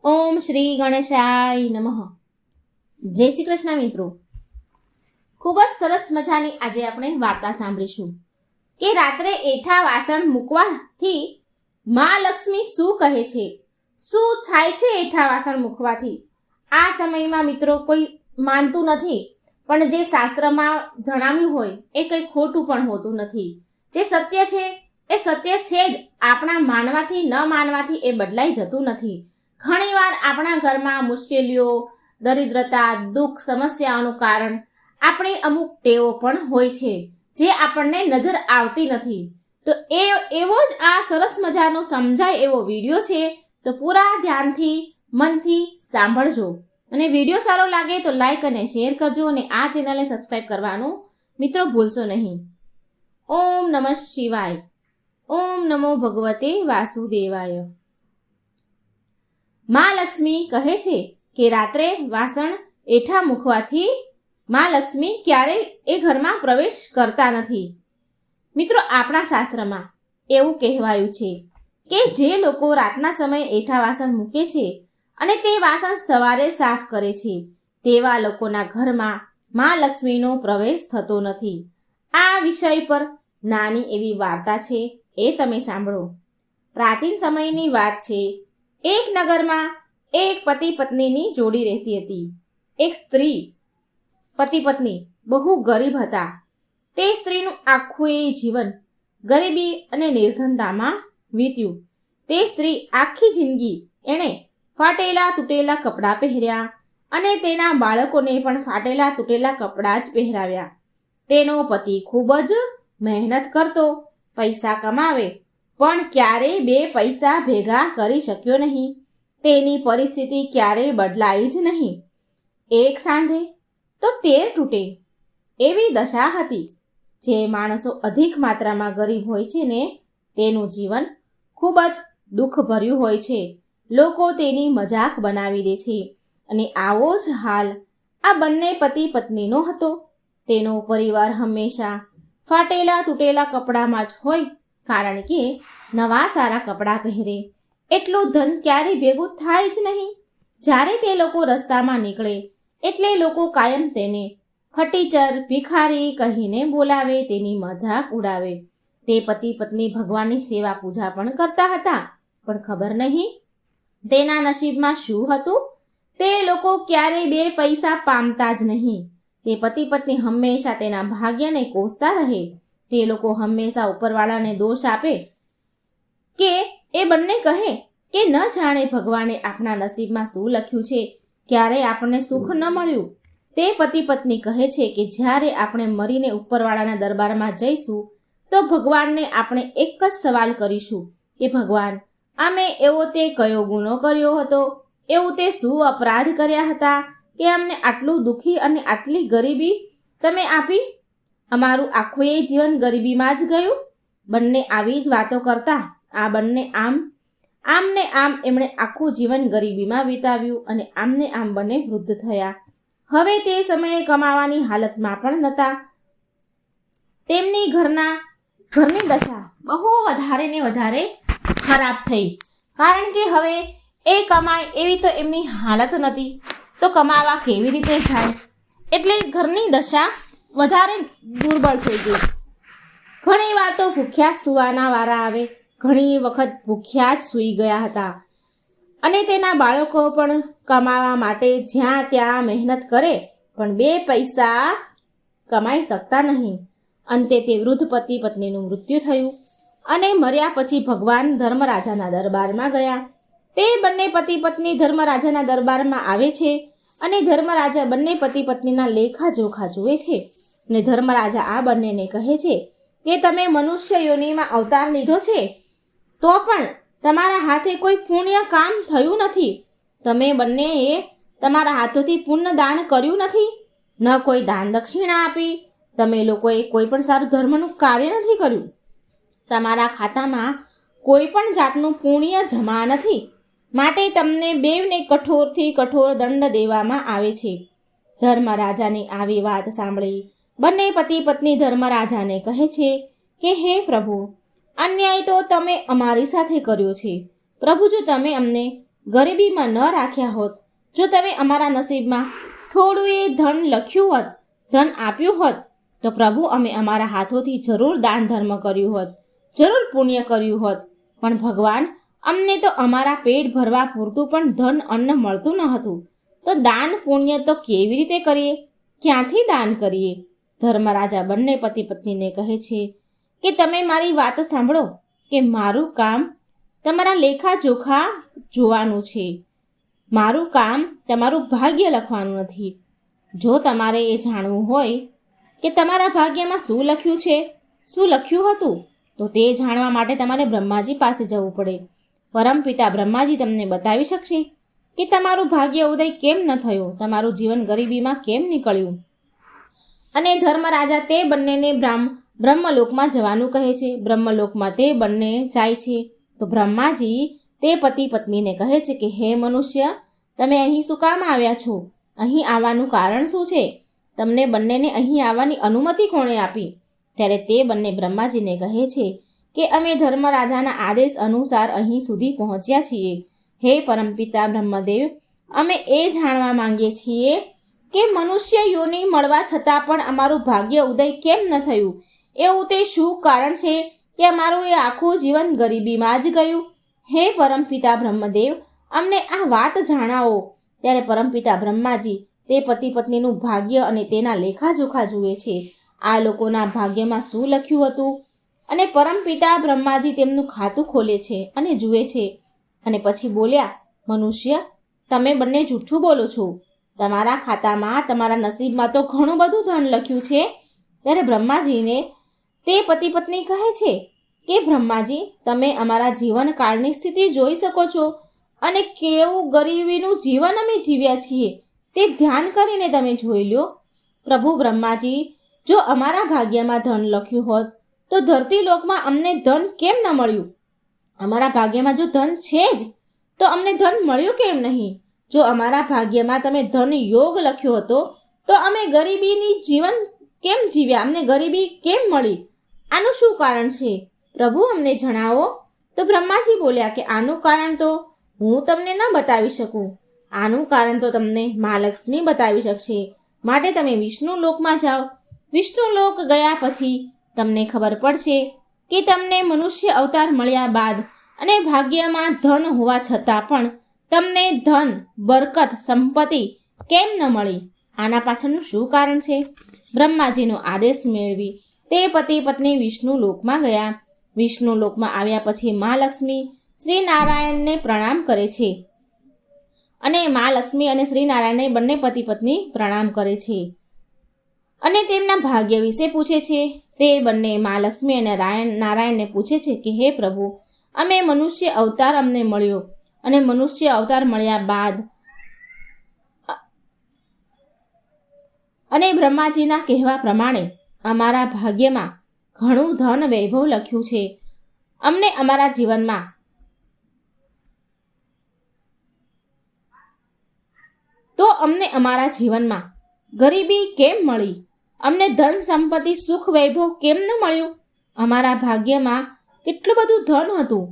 ઓમ શ્રી ગણેશાય નમઃ. જય શ્રી કૃષ્ણ મિત્રો. ખૂબ જ સરસ મજાની આજે આપણે વાર્તા સાંભળીશું કે રાત્રે એઠા વાસણ મૂકવાથી માં લક્ષ્મી શું કહે છે, શું થાય છે એઠા વાસણ મૂકવાથી. આ સમયમાં મિત્રો કોઈ માનતું નથી, પણ જે શાસ્ત્રમાં જણાવ્યું હોય એ કંઈ ખોટું પણ હોતું નથી. જે સત્ય છે એ સત્ય છે જ. આપણા માનવાથી ન માનવાથી એ બદલાઈ જતું નથી. ઘણીવાર આપણા ઘરમાં મુશ્કેલીઓ, દરિદ્રતા, દુઃખ, સમસ્યાઓનું કારણ આપણી અમુક ટેવો પણ હોય છે જે આપણને નજર આવતી નથી. તો એવો જ આ સરસ મજાનો સમજાય એવો વિડીયો છે, તો પૂરા ધ્યાનથી મનથી સાંભળજો. અને વિડીયો સારો લાગે તો લાઈક અને શેર કરજો, અને આ ચેનલને સબસ્ક્રાઈબ કરવાનું મિત્રો ભૂલશો નહીં. ઓમ નમઃ શિવાય. ઓમ નમો ભગવતે વાસુદેવાય. માં લક્ષ્મી કહે છે કે રાત્રે વાસણ એઠા મૂકવાથી માં લક્ષ્મી ક્યારેય એ ઘરમાં પ્રવેશ કરતા નથી. મિત્રો, આપણા શાસ્ત્રમાં એવું કહેવાયું છે કે જે લોકો રાતના સમયે એઠા વાસણ મૂકે છે અને તે વાસણ સવારે સાફ કરે છે, તેવા લોકોના ઘરમાં માં લક્ષ્મીનો પ્રવેશ થતો નથી. આ વિષય પર નાની એવી વાર્તા છે, એ તમે સાંભળો. પ્રાચીન સમયની વાત છે. એક નગરમાં એક પતિ પત્નીની જોડી રહેતી હતી. એક સ્ત્રી પતિ પત્ની બહુ ગરીબ હતા. તે સ્ત્રીનું આખું જીવન ગરીબી અને નિર્ધનતામાં વીત્યું. તે સ્ત્રી આખી જિંદગી એણે ફાટેલા તૂટેલા કપડાં પહેર્યા અને તેના બાળકોને પણ ફાટેલા તૂટેલા કપડાં જ પહેરાવ્યા. તેનો પતિ ખૂબ જ મહેનત કરતો, પૈસા કમાવે, પણ ક્યારેય બે પૈસા ભેગા કરી શક્યો નહીં. તેની પરિસ્થિતિ ક્યારેય બદલાઈ જ નહીં. એક સાંધે તો 13 તૂટે એવી દશા હતી. જે માણસો અધિક માત્રામાં ગરીબ હોય છે ને, તેનું જીવન ખૂબ જ દુઃખભર્યું હોય છે. લોકો તેની મજાક બનાવી દે છે. અને આવો જ હાલ આ બંને પતિ પત્નીનો હતો. તેનો પરિવાર હંમેશા ફાટેલા તૂટેલા કપડામાં જ હોય, કારણ કે નવા સારા કપડાં પહેરે એટલું ધન ક્યારેય ભેગું થાય જ નહીં. જ્યારે તે લોકો રસ્તામાં નીકળે એટલે લોકો કાયમ તેને ખટીચર, ભિખારી કહીને બોલાવે, તેની મજાક ઉડાવે. તે પતિ પત્ની ભગવાનની સેવા પૂજા પણ કરતા હતા, પણ ખબર નહીં તેના નસીબમાં શું હતું. તે લોકો ક્યારેય બે પૈસા પામતા જ નહીં. તે પતિ પત્ની હંમેશા તેના ભાગ્યને કોસતા રહે. તે લોકો હંમેશા ઉપરવાળાને દોષ આપે કે એ બંને કહે કે ન જાણે ભગવાને આપણા નસીબમાં શું લખ્યું છે, ક્યારેય આપણને સુખ ન મળ્યું. તે પતિ પત્ની કહે છે કે જ્યારે આપણે મરીને ઉપરવાળાના દરબારમાં જઈશું તો ભગવાનને આપણે એક જ સવાલ કરીશું કે ભગવાન, અમે એવો તે કયો ગુનો કર્યો હતો, એવું તે શું અપરાધ કર્યા હતા કે અમને આટલું દુઃખી અને આટલી ગરીબી તમે આપી? અમારું આખું જીવન ગરીબીમાં જ ગયું. બંને આવી જ વાતો કરતા આ બંને આમને આમ એમણે આખું જીવન ગરીબીમાં વિતાવ્યું અને આમને આમ બંને વૃદ્ધ થયા. હવે તે સમયે કમાવાની હાલતમાં પણ નહોતા. તેમની ઘરની દશા બહુ વધારે ને વધારે ખરાબ થઈ, કારણ કે હવે એ કમાય એવી તો એમની હાલત નથી, તો કમાવા કેવી રીતે જાય? એટલે ઘરની દશા વધારે દુર્બળ થઈ ગઈ. ઘણી વાર તો ભૂખ્યા સુવાના વારા આવે. ઘણી વખત ભૂખ્યા જ સૂઈ ગયા હતા. અને તેના બાળકો પણ કમાવા માટે જ્યાં ત્યાં મહેનત કરે, પણ બે પૈસા કમાઈ શકતા નહીં. અંતે તે વૃદ્ધ પતિ પત્નીનું મૃત્યુ થયું અને મર્યા પછી ભગવાન ધર્મરાજાના દરબારમાં ગયા. તે બંને પતિ પત્ની ધર્મરાજાના દરબારમાં આવે છે અને ધર્મરાજા બંને પતિ પત્નીના લેખા જોખા જુએ છે. અને ધર્મરાજા આ બંનેને કહે છે કે તમે મનુષ્ય યોનિમાં અવતાર લીધો છે, તો પણ તમારા હાથે કોઈ પુણ્ય કામ થયું નથી. તમે બંનેએ તમારા હાથોથી પુણ્ય દાન કર્યું નથી, ન કોઈ દાન દક્ષિણા આપી. તમે લોકોએ કોઈ પણ સારું ધર્મનું કાર્ય નથી કર્યું. તમારા ખાતામાં કોઈ પણ જાતનું પુણ્ય જમા નથી. માટે તમને બેવને કઠોરથી કઠોર દંડ દેવામાં આવે છે. ધર્મરાજાની આવી વાત સાંભળી બંને પતિ પત્ની ધર્મરાજાને કહે છે કે હે પ્રભુ, અન્યાય તો તમે અમારી સાથે કર્યો છે. પ્રભુ, જો તમે અમને ગરીબીમાં ન રાખ્યા હોત, જો તમે અમારા નસીબમાં થોડું એ ધન લખ્યું હોત, ધન આપ્યું હોત, તો પ્રભુ અમે અમારા હાથોથી જરૂર દાન ધર્મ કર્યું હોત, જરૂર પુણ્ય કર્યું હોત. પણ ભગવાન, અમને તો અમારા પેટ ભરવા પૂરતું પણ ધન અન્ન મળતું ન હતું. તો દાન પુણ્ય તો કેવી રીતે કરીએ? ક્યાંથી દાન કરીએ? ધર્મરાજા બંને પતિ પત્નીને કહે છે કે તમે મારી વાત સાંભળો કે મારું કામ તમારા લેખા જોખા જોવાનું છે. મારું કામ તમારું ભાગ્ય લખવાનું નથી. જો તમારે એ જાણવું હોય કે તમારા ભાગ્યમાં શું લખ્યું છે, શું લખ્યું હતું, તો તે જાણવા માટે તમારે બ્રહ્માજી પાસે જવું પડે. પરમપિતા બ્રહ્માજી તમને બતાવી શકશે કે તમારું ભાગ્ય ઉદય કેમ ન થયો, તમારું જીવન ગરીબીમાં કેમ નીકળ્યું. અને ધર્મરાજા તે બંનેને બ્રહ્મલોકમાં જવાનું કહે છે. બ્રહ્મલોકમાં તે બંને જાય છે તો બ્રહ્માજી તે પતિ પત્નીને કહે છે કે હે મનુષ્ય, તમે અહીં શું કામ આવ્યા છો? અહીં આવવાનું કારણ શું છે? તમને બંનેને અહીં આવવાની અનુમતિ કોણે આપી? ત્યારે તે બંને બ્રહ્માજીને કહે છે કે અમે ધર્મરાજાના આદેશ અનુસાર અહીં સુધી પહોંચ્યા છીએ. હે પરમપિતા બ્રહ્મદેવ, અમે એ જાણવા માંગીએ છીએ કે મનુષ્ય યોનિ મળવા છતાં પણ અમારું ભાગ્ય ઉદય કેમ ન થયું? એવું તે શું કારણ છે કે અમારું એ આખું જીવન ગરીબીમાં જ ગયું? હે પરમપિતા બ્રહ્મદેવ, અમને આ વાત જણાવો. ત્યારે પરમપિતા બ્રહ્માજી તે પતિ પત્નીનું ભાગ્ય અને તેના લેખાજોખા જુએ છે. આ લોકોના ભાગ્યમાં શું લખ્યું હતું? અને પરમપિતા બ્રહ્માજી તેમનું ખાતું ખોલે છે અને જુએ છે. અને પછી બોલ્યા, મનુષ્ય, તમે બંને જૂઠું બોલો છો. તમારા ખાતામાં, તમારા નસીબમાં તો ઘણું બધું ધન લખ્યું છે. ત્યારે બ્રહ્માજીને તે પતિ પત્ની કહે છે કે બ્રહ્માજી, તમે અમારા જીવનકાળની સ્થિતિ જોઈ શકો છો અને કેવું ગરીબીનું જીવન અમે જીવ્યા છીએ તે ધ્યાન કરીને તમે જોઈ લો. પ્રભુ બ્રહ્માજી, જો અમારા ભાગ્યમાં ધન લખ્યું હોત તો ધરતી લોકમાં અમને ધન કેમ ન મળ્યું? અમારા ભાગ્યમાં જો ધન છે જ તો અમને ધન મળ્યું કેમ નહીં? જો અમારા ભાગ્યમાં તમે ધન યોગ લખ્યો હતો તો અમે ગરીબીની જીવન કેમ જીવ્યા? અમને ગરીબી કેમ મળી? આનું શું કારણ છે? પ્રભુ, અમને જણાવો. તો બ્રહ્માજી બોલ્યા કે આનું કારણ તો હું તમને ન બતાવી શકું. આનું કારણ તો તમને મા લક્ષ્મી બતાવી શકશે. માટે તમે વિષ્ણુ લોકમાં જાઓ. વિષ્ણુ લોક ગયા પછી તમને ખબર પડશે કે તમને મનુષ્ય અવતાર મળ્યા બાદ અને ભાગ્યમાં ધન હોવા છતાં પણ તમને ધન, બરકત, સંપત્તિ કેમ ન મળી? આના પાછળનું શું કારણ છે? બ્રહ્માજીનો આદેશ મેળવી તે પતિ પત્ની વિષ્ણુ લોકમાં ગયા. વિષ્ણુ લોકમાં આવ્યા પછી મા લક્ષ્મી શ્રી નારાયણને પ્રણામ કરે છે અને મા લક્ષ્મી અને શ્રી નારાયણને બંને પતિ પત્ની પ્રણામ કરે છે અને તેમના ભાગ્ય વિશે પૂછે છે. તે બંને મા લક્ષ્મી અને નારાયણને પૂછે છે કે હે પ્રભુ, અમે મનુષ્ય અવતાર અમને મળ્યો અને મનુષ્ય અવતાર મળ્યા બાદ અને બ્રહ્માજીના કહેવા પ્રમાણે અમારા ભાગ્યમાં ઘણું ધન વૈભવ લખ્યું છે. અમને અમારા જીવનમાં અમારા જીવનમાં ગરીબી કેમ મળી? અમને ધન સંપત્તિ, સુખ, વૈભવ કેમ ન મળ્યું? અમારા ભાગ્યમાં કેટલું બધું ધન હતું.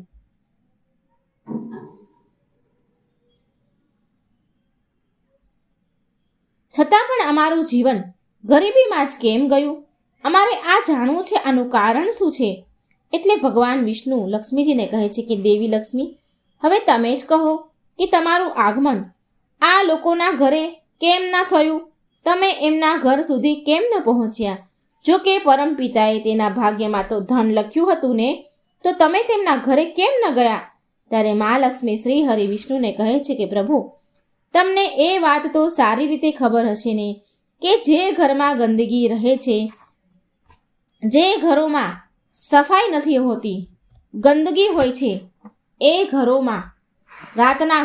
છતાં પણ અમારું જીવન ગરીબીમાં જ કેમ ગયું? અમારે આ જાણવું છે. આનું કારણ શું છે? એટલે ભગવાન વિષ્ણુ લક્ષ્મીજીને કહે છે કે દેવી લક્ષ્મી, હવે તમે જ કહો કે તમારું આગમન આ લોકોના ઘરે કેમ ના થયું? તમે એમના ઘર સુધી કેમ ન પહોંચ્યા? જો કે પરમ પિતાએ તેના ભાગ્યમાં તો ધન લખ્યું હતું ને, તો તમે તેમના ઘરે કેમ ન ગયા? ત્યારે મા લક્ષ્મી શ્રી હરિ વિષ્ણુને કહે છે કે પ્રભુ, તમને એ વાત તો સારી રીતે ખબર હશે ને કે જે ઘરમાં ગંદકી રહે છે, જે ઘરોમાં સફાઈ નથી હોતી, ગંદકી હોય છે, એ ઘરોમાં રાતના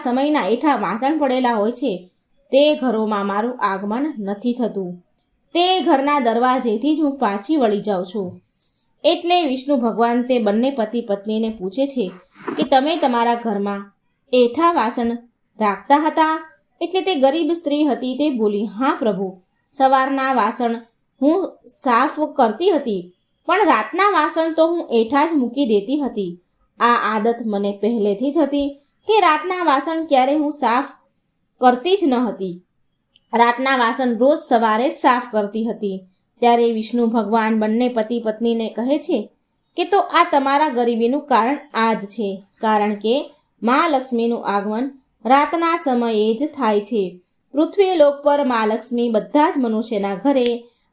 સમયના એઠા વાસણ પડેલા હોય છે, તે ઘરોમાં મારું આગમન નથી થતું. તે ઘરના દરવાજેથી જ હું પાછી વળી જાઉં છું. એટલે વિષ્ણુ ભગવાન તે બંને પતિ પત્નીને પૂછે છે કે તમે તમારા ઘરમાં એઠા વાસણ રાખતા હતા? એટલે તે ગરીબ સ્ત્રી હતી તે બોલી, હા પ્રભુ, સવારના વાસણ હું સાફ કરતી હતી, પણ રાતના વાસણ તો હું એઠા જ મૂકી દેતી હતી. આ આદત મને પહેલેથી જ હતી કે રાતના વાસણ ક્યારે હું સાફ કરતી જ ન હતી. રાતના વાસણ રોજ સવારે જ સાફ કરતી હતી. ત્યારે વિષ્ણુ ભગવાન બંને પતિ પત્નીને કહે છે કે તો આ તમારા ગરીબીનું કારણ આ જ છે, કારણ કે મા લક્ષ્મીનું આગમન રાતના સમયે જ થાય છે. પૃથ્વી લોક પર મા લક્ષ્મી બધા જ મનુષ્યના ઘરે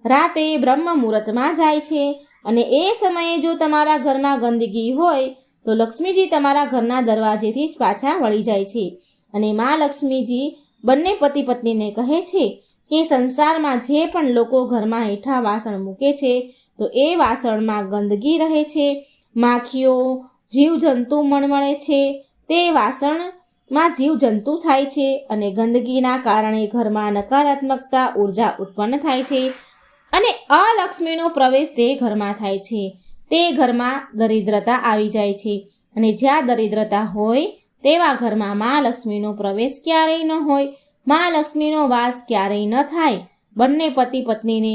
રાતે બ્રહ્મ મુહૂર્તમાં જાય છે, અને એ સમયે જો તમારા ઘરમાં ગંદકી હોય તો લક્ષ્મીજી તમારા ઘરના દરવાજેથી જ પાછા વળી જાય છે. અને મા લક્ષ્મીજી બંને પતિ પત્નીને કહે છે કે સંસારમાં જે પણ લોકો ઘરમાં હેઠા વાસણ મૂકે છે તો એ વાસણમાં ગંદકી રહે છે, માખીઓ, જીવજંતુ મણમણે છે, તે વાસણમાં જીવજંતુ થાય છે, અને ગંદકીના કારણે ઘરમાં નકારાત્મકતા ઉર્જા ઉત્પન્ન થાય છે, અને અલક્ષ્મીનો પ્રવેશ તે ઘરમાં થાય છે. તે ઘરમાં દરિદ્રતા આવી જાય છે, અને જ્યાં દરિદ્રતા હોય તેવા ઘરમાં મા લક્ષ્મીનો પ્રવેશ ક્યારેય ન હોય, મા લક્ષ્મીનો વાસ ક્યારેય ન થાય. બંને પતિ પત્નીને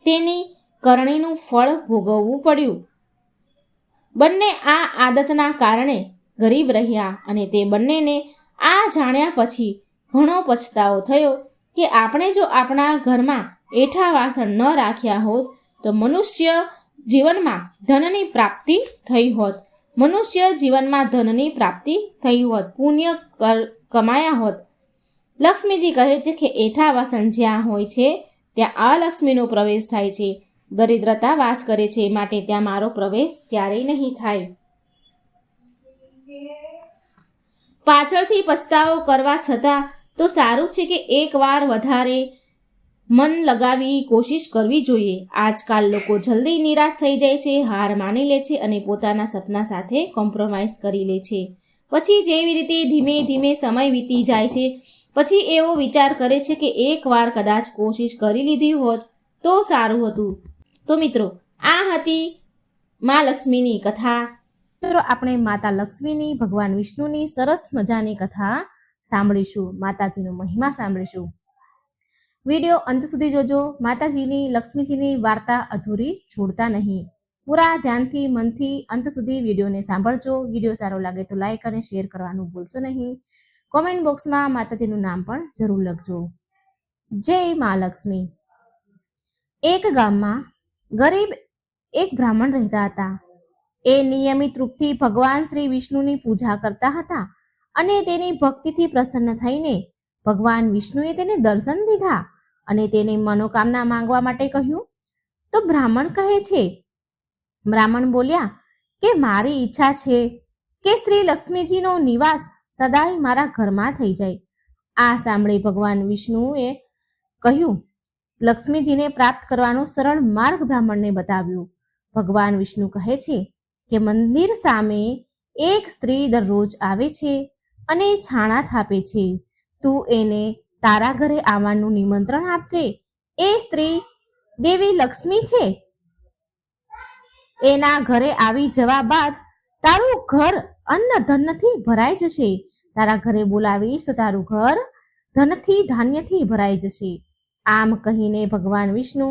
તેની કરણીનું ફળ ભોગવવું પડ્યું. બંને આ આદતના કારણે ગરીબ રહ્યા, અને તે બંનેને આ જાણ્યા પછી ઘણો પછતાવો થયો કે આપણે જો આપણા ઘરમાં એઠા વાસણ ન રાખ્યા હોત તો મનુષ્ય જીવનમાં ધનની પ્રાપ્તિ થઈ હોત. મનુષ્ય જીવનમાં ધનની પ્રાપ્તિ થઈ હોત, પુણ્ય કમાયા હોત. લક્ષ્મીજી કહે છે કે એઠા વાસણ જ્યાં હોય છે ત્યાં અલક્ષ્મીનો પ્રવેશ થાય છે, દરિદ્રતા વાસ કરે છે, માટે ત્યાં મારો પ્રવેશ ક્યારેય નહીં થાય. પાછળથી પછતાવો કરવા છતાં તો સારું છે કે એકવાર વધારે મન લગાવી કોશિશ કરવી જોઈએ. આજકાલ લોકો જલ્દી નિરાશ થઈ જાય છે, હાર માની લે છે, અને પોતાના સપના સાથે કોમ્પ્રોમાઇઝ કરી લે છે. પછી જેવી રીતે ધીમે ધીમે સમય વીતી જાય છે, પછી એવો વિચાર કરે છે કે એકવાર કદાચ કોશિશ કરી લીધી હોત તો સારું હતું. તો મિત્રો, આ હતી મા લક્ષ્મીની કથા. મિત્રો, આપણે માતા લક્ષ્મીની, ભગવાન વિષ્ણુની સરસ મજાની કથા સાંભળીશું, માતાજીનો મહિમા સાંભળીશું. વિડીયો અંત સુધી જોજો. માતાજીની, લક્ષ્મીજીની વાર્તા અધૂરી છોડતા નહીં. પૂરા ધ્યાનથી, મનથી અંત સુધી વિડીયોને સાંભળજો. વિડીયો સારો લાગે તો લાઈક અને શેર કરવાનું ભૂલશો નહીં. કોમેન્ટ બોક્સમાં માતાજીનું નામ પણ જરૂર લખજો. જય મા લક્ષ્મી. એક ગામમાં ગરીબ એક બ્રાહ્મણ રહેતા હતા. એ નિયમિત રૂપથી ભગવાન શ્રી વિષ્ણુની પૂજા કરતા હતા, અને તેની ભક્તિથી પ્રસન્ન થઈને ભગવાન વિષ્ણુએ તેને દર્શન દીધા અને તેને મનોકામના માંગવા માટે કહ્યું. તો બ્રાહ્મણ કહે છે, બ્રાહ્મણ બોલ્યા કે મારી ઈચ્છા છે કે શ્રી લક્ષ્મીજીનો નિવાસ સદાય મારા ઘરમાં થઈ જાય. આ સાંભળી ભગવાન વિષ્ણુએ કહ્યું, લક્ષ્મીજીને પ્રાપ્ત કરવાનો સરળ માર્ગ બ્રાહ્મણને બતાવ્યો. ભગવાન વિષ્ણુ કહે છે કે મંદિર સામે એક સ્ત્રી દરરોજ આવે છે અને છાણા થાપે છે. તું એને તારા ઘરે આવવાનું નિમંત્રણ આપજે. એ સ્ત્રી દેવી લક્ષ્મી છે. એના ઘરે આવી જવા બાદ તારું ઘર અન્ન ધનથી ભરાઈ જશે. તારા ઘરે બોલાવીશ તો તારું ઘર ધનથી ધાન્યથી ભરાઈ જશે. આમ કહીને ભગવાન વિષ્ણુ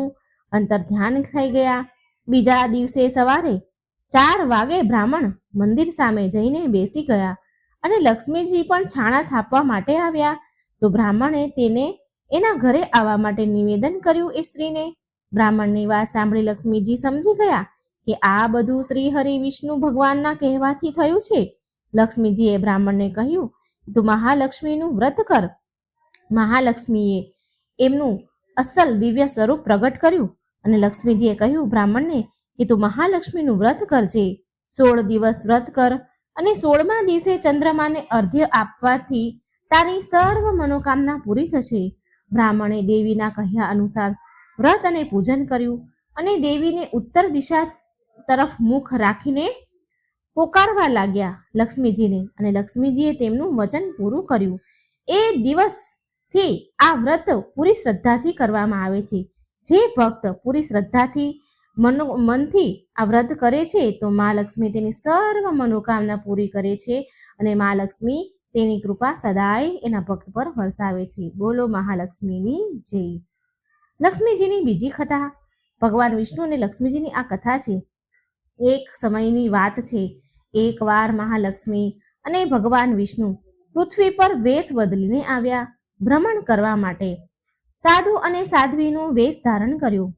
અંતર ધ્યાન થઈ ગયા. બીજા દિવસે સવારે 4 વાગે બ્રાહ્મણ મંદિર સામે જઈને બેસી ગયા, અને લક્ષ્મીજી પણ છાણા થાપવા માટે આવ્યા. તો બ્રાહ્મણે તેને એના ઘરે આવવા માટે નિવેદન કર્યું. એ સ્ત્રીને બ્રાહ્મણની વાત સાંભળી લક્ષ્મીજી સમજી ગયા કે આ બધું શ્રી હરિ વિષ્ણુ ભગવાનના કહેવાથી થયું છે. લક્ષ્મીજીએ બ્રાહ્મણને કહ્યું, તું મહાલક્ષ્મીનું વ્રત કર. મહાલક્ષ્મીએ એમનું અસલ દિવ્ય સ્વરૂપ પ્રગટ કર્યું, અને લક્ષ્મીજીએ કહ્યું બ્રાહ્મણને કે તું મહાલક્ષ્મીનું વ્રત કરજે. 16 દિવસ વ્રત કર, અને 16મા દિવસે ચંદ્રમાને અર્ઘ્ય આપવાથી તારી સર્વ મનોકામના પૂરી થશે. બ્રાહ્મણે દેવીના કહ્યા અનુસાર વ્રત અને પૂજન કર્યું, અને દેવીને ઉત્તર દિશા તરફ મુખ રાખીને પોકારવા લાગ્યા લક્ષ્મીજીને, અને લક્ષ્મીજીએ તેમનું વચન પૂરું કર્યું. એ દિવસથી આ વ્રત પૂરી શ્રદ્ધાથી કરવામાં આવે છે. જે ભક્ત પૂરી શ્રદ્ધાથી મનથી આ વ્રત કરે છે તો મા લક્ષ્મી તેની સર્વ મનોકામના પૂરી કરે છે, અને મા લક્ષ્મી તેની કૃપા સદાય એના ભક્ત પર વરસાવે છે. બોલો મહાલક્ષ્મીની જય. લક્ષ્મીજીની બીજી કથા. ભગવાન વિષ્ણુ અને લક્ષ્મીજીની આ કથા છે. એક સમયની વાત છે. એકવાર મહાલક્ષ્મી અને ભગવાન વિષ્ણુ પૃથ્વી પર વેશ બદલીને આવ્યા ભ્રમણ કરવા માટે. સાધુ અને સાધ્વીનું વેશ ધારણ કર્યું.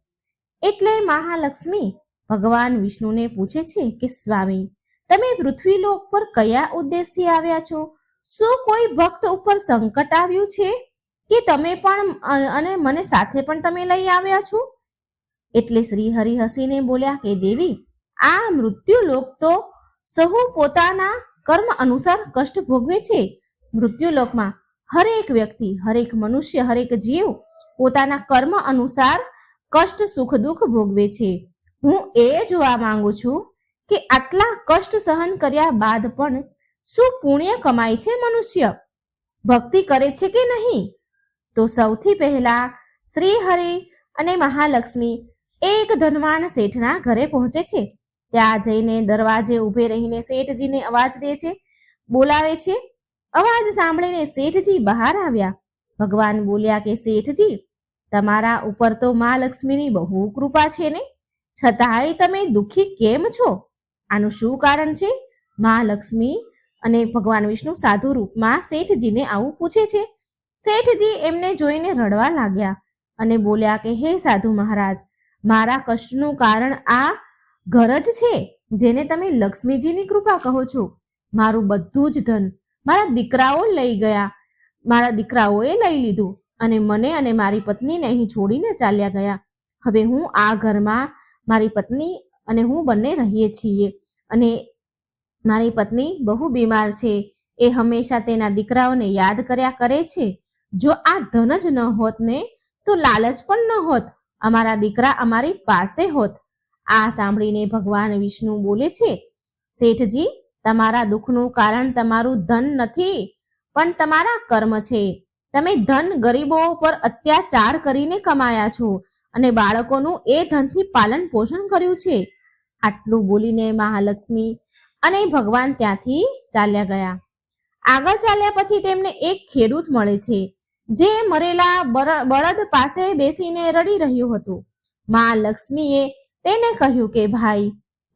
એટલે મહાલક્ષ્મી ભગવાન વિષ્ણુને પૂછે છે કે સ્વામી, તમે પૃથ્વીલોક પર કયા ઉદ્દેશથી આવ્યા છો? શું કોઈ ભક્ત ઉપર સંકટ આવ્યું છે કે તમે પણ અને મને સાથે પણ તમે લઈ આવ્યા છો? એટલે શ્રી હરિ હસીને બોલ્યા કે દેવી, આ મૃત્યુલોક તો સહુ પોતાના કર્મ અનુસાર કષ્ટ ભોગવે છે. મૃત્યુલોકમાં હરેક વ્યક્તિ, હરેક મનુષ્ય, હરેક જીવ પોતાના કર્મ અનુસાર કષ્ટ, સુખ, દુઃખ ભોગવે છે. હું એ જોવા માંગુ છું કે આટલા કષ્ટ સહન કર્યા બાદ પણ શું પુણ્ય કમાય છે મનુષ્ય? ભક્તિ કરે છે કે નહીં? તો સૌથી પહેલા શ્રી હરિ અને મહાલક્ષ્મી એક ધનવાન શેઠના ઘરે પહોંચે છે. ત્યાં જઈને દરવાજે ઊભે રહીને શેઠજીને અવાજ દે છે, બોલાવે છે. અવાજ સાંભળીને શેઠજી બહાર આવ્યા. ભગવાન બોલ્યા કે શેઠજી, તમારા ઉપર તો મા લક્ષ્મીની બહુ કૃપા છે ને, છતાંય તમે દુઃખી કેમ છો? આનું શું કારણ છે? મહાલક્ષ્મી અને ભગવાન વિષ્ણુ સાધુ રૂપમાં શેઠજીને આવું પૂછે છે. શેઠજી એમને જોઈને રડવા લાગ્યા અને બોલ્યા કે હે સાધુ મહારાજ, મારા કષ્ટનું કારણ આ ઘર જ છે જેને તમે લક્ષ્મીજીની કૃપા કહો છો. મારું બધું જ ધન મારા દીકરાઓ લઈ ગયા, મારા દીકરાઓએ લઈ લીધું અને મને અને મારી પત્નીને અહીં છોડીને ચાલ્યા ગયા. હવે હું આ ઘરમાં મારી પત્ની અને હું બંને રહીએ છીએ અને મારી પત્ની બહુ બીમાર છે. એ હંમેશા તેના દીકરાઓને યાદ કર્યા કરે છે. જો આ ધન જ ન હોત ને તો લાલચ પણ ન હોત, અમારા દીકરા અમારી પાસે હોત. આ સાંભળીને ભગવાન વિષ્ણુ બોલે છે, શેઠજી, તમારા દુઃખનું કારણ તમારું ધન નથી પણ તમારા કર્મ છે. તમે ધન ગરીબો પર અત્યાચાર કરીને કમાયા છો અને બાળકોનું એ ધનથી પાલન પોષણ કર્યું છે. આટલું બોલીને મહાલક્ષ્મી અને ભગવાન ત્યાંથી ચાલ્યા ગયા. આગળ ચાલ્યા પછી તેમને એક ખેડૂત મળે છે જે મરેલા બળદ પાસે બેસીને રડી રહ્યો હતો. મહાલક્ષ્મીએ તેને કહ્યું કે ભાઈ,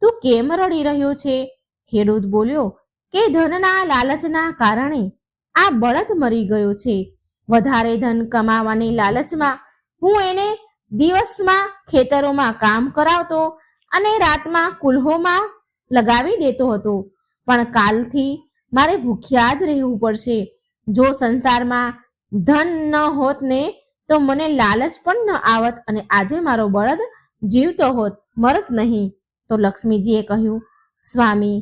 તું કેમ રડી રહ્યો છે? ખેડૂત બોલ્યો કે ધનના લાલચના કારણે આ બળદ મરી ગયો છે. વધારે ધન કમાવાની લાલચમાં હું એને દિવસમાં ખેતરોમાં કામ કરાવતો અને રાતમાં કુલ્હોમાં લગાવી દેતો હતો, પણ કાલથી મારે ભૂખ્યા જ રહેવું પડશે. જો સંસારમાં ધન ન હોત ને તો મને લાલચ પણ ન આવત અને આજે મારો બળદ જીવતો હોત, મરત નહીં. તો લક્ષ્મીજીએ કહ્યું, સ્વામી,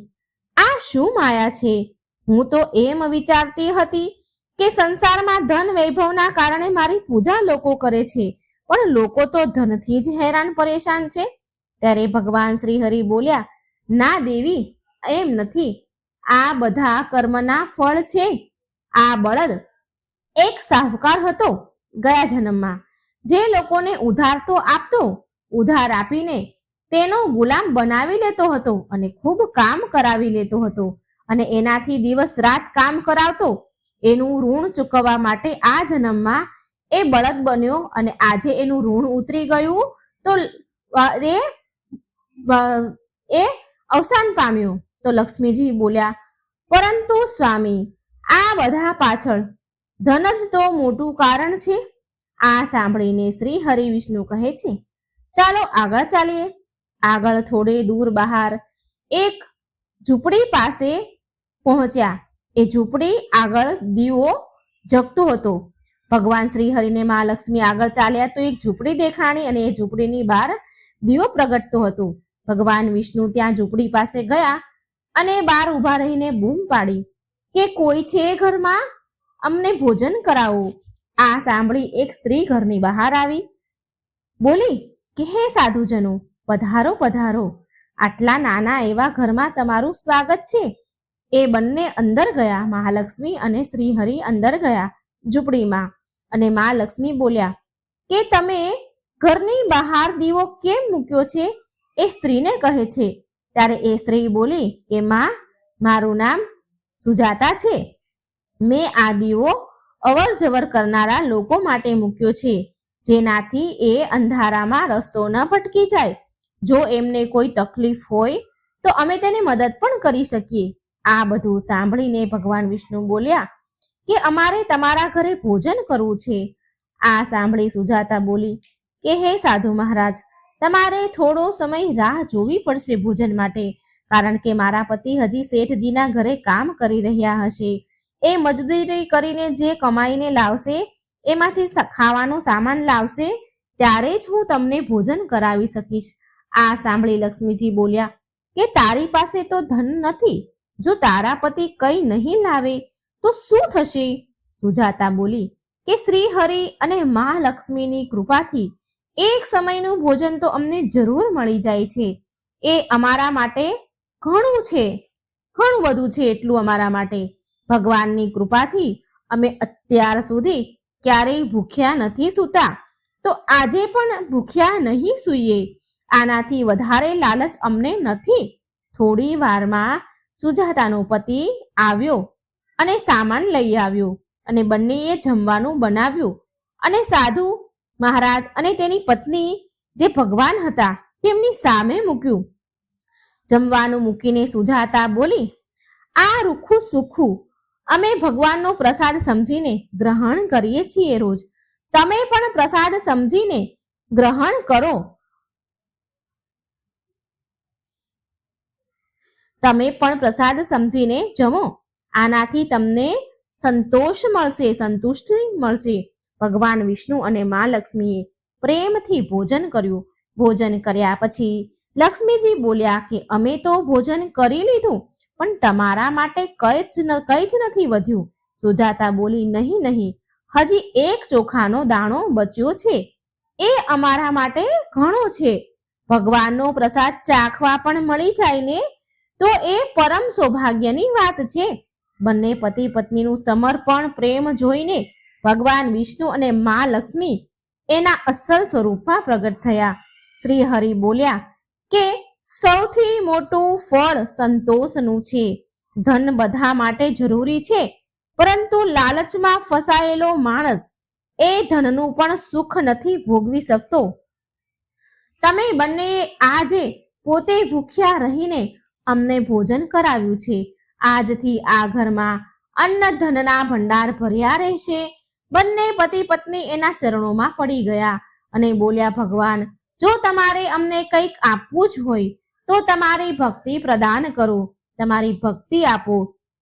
આ શું માયા છે? હું તો એમ વિચારતી હતી કે સંસારમાં ધન વૈભવના કારણે મારી પૂજા લોકો કરે છે, પણ લોકો તો ધનથી જ હેરાન પરેશાન છે. ત્યારે ભગવાન શ્રી હરિ બોલ્યા, ના દેવી, એમ નથી. આ બધા કર્મના ફળ છે. આ બળદ એક શાહુકાર હતો ગયા જન્મમાં, જે લોકોને ઉધાર તો આપતો, ઉધાર આપીને તેનો ગુલામ બનાવી લેતો હતો અને ખૂબ કામ કરાવી લેતો હતો અને એનાથી દિવસ રાત કામ કરાવતો. એનું ઋણ ચૂકવવા માટે આ જન્મમાં એ બળદ બન્યો અને આજે એનું ઋણ ઉતરી ગયું તો એ અવસાન પામ્યું. તો લક્ષ્મીજી બોલ્યા, પરંતુ સ્વામી, આ બધા પાછળ ધન જ તો મોટું કારણ છે. આ સાંભળીને શ્રી હરિ વિષ્ણુ કહે છે, ચાલો આગળ ચાલીએ. આગળ થોડે દૂર બહાર એક ઝૂંપડી પાસે પહોંચ્યા. એ ઝૂંપડી આગળ દીવો જગતો હતો. ભગવાન શ્રી હરિને મહાલક્ષ્મી આગળ ચાલ્યા તો એક ઝૂંપડી દેખાણી અને એ ઝૂંપડીની બહાર દીવો પ્રગટતો હતો. ભગવાન વિષ્ણુ ત્યાં ઝૂંપડી પાસે ગયા અને બહાર ઊભા રહીને બૂમ પાડી કે કોઈ છે ઘરમાં? અમને ભોજન કરાવો. આ સાંભળી એક સ્ત્રી ઘરની બહાર આવી બોલી કે હે સાધુજનો, પધારો પધારો, આટલા નાના એવા ઘરમાં તમારું સ્વાગત છે. એ બંને અંદર ગયા. મહાલક્ષ્મી અને શ્રી હરિ અંદર ગયા ઝૂંપડીમાં અને મહાલક્ષ્મી બોલ્યા કે તમે ઘરની બહાર દીવો કેમ મૂક્યો છે? એ સ્ત્રીને કહે છે. ત્યારે એ સ્ત્રી બોલી કે માં, મારું નામ સુજાતા છે. મેં આ દીવો અવર જવર કરનારા લોકો માટે મૂક્યો છે, જેનાથી એ અંધારામાં રસ્તો ન ભટકી જાય. જો એમને કોઈ તકલીફ હોય તો અમે તેને મદદ પણ કરી શકીએ. આ બધું સાંભળીને ભગવાન વિષ્ણુ બોલ્યા કે અમારે તમારા ઘરે ભોજન કરવું છે. આ સાંભળી સુજાતા બોલી કે હે સાધુ મહારાજ, તમારે થોડો સમય રાહ જોવી પડશે ભોજન માટે, કારણ કે મારા પતિ હજી શેઠજીના ઘરે કામ કરી રહ્યા હશે. એ મજદૂરી કરીને જે કમાઈને લાવશે એમાંથી ખાવાનો સામાન લાવશે, ત્યારે જ હું તમને ભોજન કરાવી શકીશ. આ સાંભળી લક્ષ્મીજી બોલ્યા કે તારી પાસે તો ધન નથી, જો તારા પતિ કંઈ નહીં લાવે તો શું થશે? સુજાતા બોલી કે શ્રી હરિ અને મહાલક્ષ્મીની કૃપાથી એક સમયનું ભોજન તો અમને જરૂર મળી જાય છે. એ અમારા માટે ઘણું છે, ઘણું બધું છે. એટલું અમારા માટે ભગવાનની કૃપાથી અમે અત્યાર સુધી ક્યારેય ભૂખ્યા નથી સૂતા, તો આજે પણ ભૂખ્યા નહીં સૂઈએ. આનાથી વધારે લાલચ અમને નથી. થોડી વારમાં સુજાતાનો પતિ આવ્યો અને સામાન લઈ આવ્યો અને બંનેએ જમવાનું બનાવ્યું અને સાધુ મહારાજ અને તેની પત્ની જે ભગવાન હતા તેમની સામે મૂક્યું. જમવાનું મૂકીને સુજાતા બોલી, આ રૂખું સુખું અમે ભગવાનનો પ્રસાદ સમજીને ગ્રહણ કરીએ છીએ રોજ. તમે પણ પ્રસાદ સમજીને ગ્રહણ કરો. તમે પણ પ્રસાદ સમજીને જમો. આનાથી તમને સંતોષ મળશે, સંતુષ્ટિ મળશે. ભગવાન વિષ્ણુ અને મા લક્ષ્મીએ પ્રેમથી ભોજન કર્યું. ભોજન કર્યા પછી લક્ષ્મીજી બોલ્યા કે અમે તો ભોજન કરી લીધું, પણ તમારા માટે કંઈ જ નથી વધ્યું. સુજાતા બોલી, નહીં નહીં, હજી એક ચોખાનો દાણો બચ્યો છે, એ અમારા માટે ઘણો છે. ભગવાનનો પ્રસાદ ચાખવા પણ મળી જાય ને તો એ પરમ સૌભાગ્યની વાત છે. બંને પતિ પત્નીનું સમર્પણ પ્રેમ જોઈને ભગવાન વિષ્ણુ અને મા લક્ષ્મી એના અસલ સ્વરૂપમાં પ્રગટ થયા. શ્રી હરિ બોલ્યા કે સૌથી મોટું ફળ સંતોષનું છે. ધન બધા માટે જરૂરી છે, પરંતુ લાલચમાં ફસાયેલો માણસ એ ધનનું પણ સુખ નથી ભોગવી શકતો. તમે બંને આજે પોતે ભૂખ્યા રહીને અમને ભોજન કરાવ્યું છે. આજથી આ ઘરમાં અન્ન ધનના ભંડાર ભર્યા રહેશે. બંને પતિ પત્ની એના ચરણોમાં પડી ગયા અને બોલ્યા, ભગવાન, જો તમારે અમને કંઈક આપવું જ હોય તો તમારી ભક્તિ પ્રદાન કરો, તમારી ભક્તિ આપો.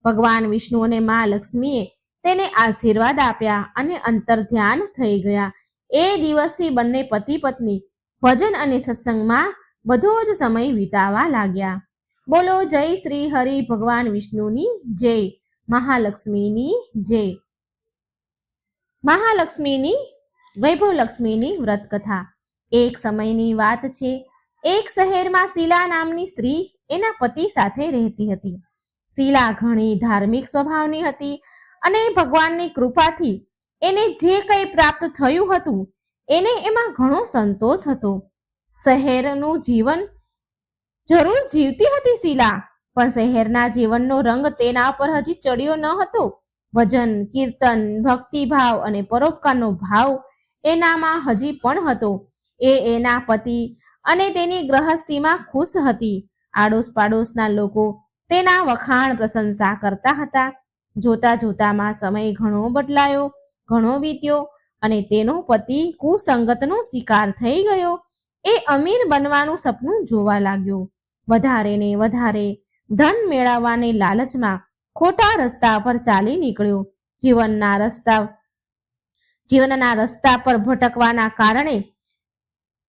ભગવાન વિષ્ણુ અને મા લક્ષ્મીએ તેને આશીર્વાદ આપ્યા અને અંતર ધ્યાન થઈ ગયા. એ દિવસથી બંને પતિ પત્ની ભજન અને સત્સંગમાં બધો જ સમય વિતાવા લાગ્યા. બોલો જય શ્રી હરિ ભગવાન વિષ્ણુની જય, મહાલક્ષ્મીની જય. મહાલક્ષ્મીની વૈભવલક્ષ્મીની વ્રત કથા. એક સમયની વાત છે. એક શહેરમાં શીલા નામની સ્ત્રી એના પતિ સાથે રહેતી હતી. શીલા ઘણી ધાર્મિક સ્વભાવની હતી અને ભગવાનની કૃપાથી એને જે કંઈ પ્રાપ્ત થયું હતું એને એમાં ઘણો સંતોષ હતો. શહેરનું જીવન જરૂર જીવતી હતી શીલા, પણ શહેરના જીવનનો રંગ તેના પર હજી ચડ્યો ન હતો. ભજન, કીર્તન, ભક્તિભાવ અને પરોપકારનો ભાવ એનામાં હજી પણ હતો. એ એના પતિ અને તેની ગૃહસ્થીમાં ખુશ હતી. આડોશ પાડોશના લોકો તેના વખાણ પ્રશંસા કરતા હતા. જોતા જોતામાં સમય ઘણો બદલાયો, ઘણો વીત્યો અને તેનો પતિ કુસંગતનો શિકાર થઈ ગયો. એ અમીર બનવાનું સપનું જોવા લાગ્યો. વધારે ને વધારે ધન મેળવવાને લાલચમાં ખોટા રસ્તા પર ચાલી નીકળ્યો. જીવનના રસ્તા પર ભટકવાના કારણે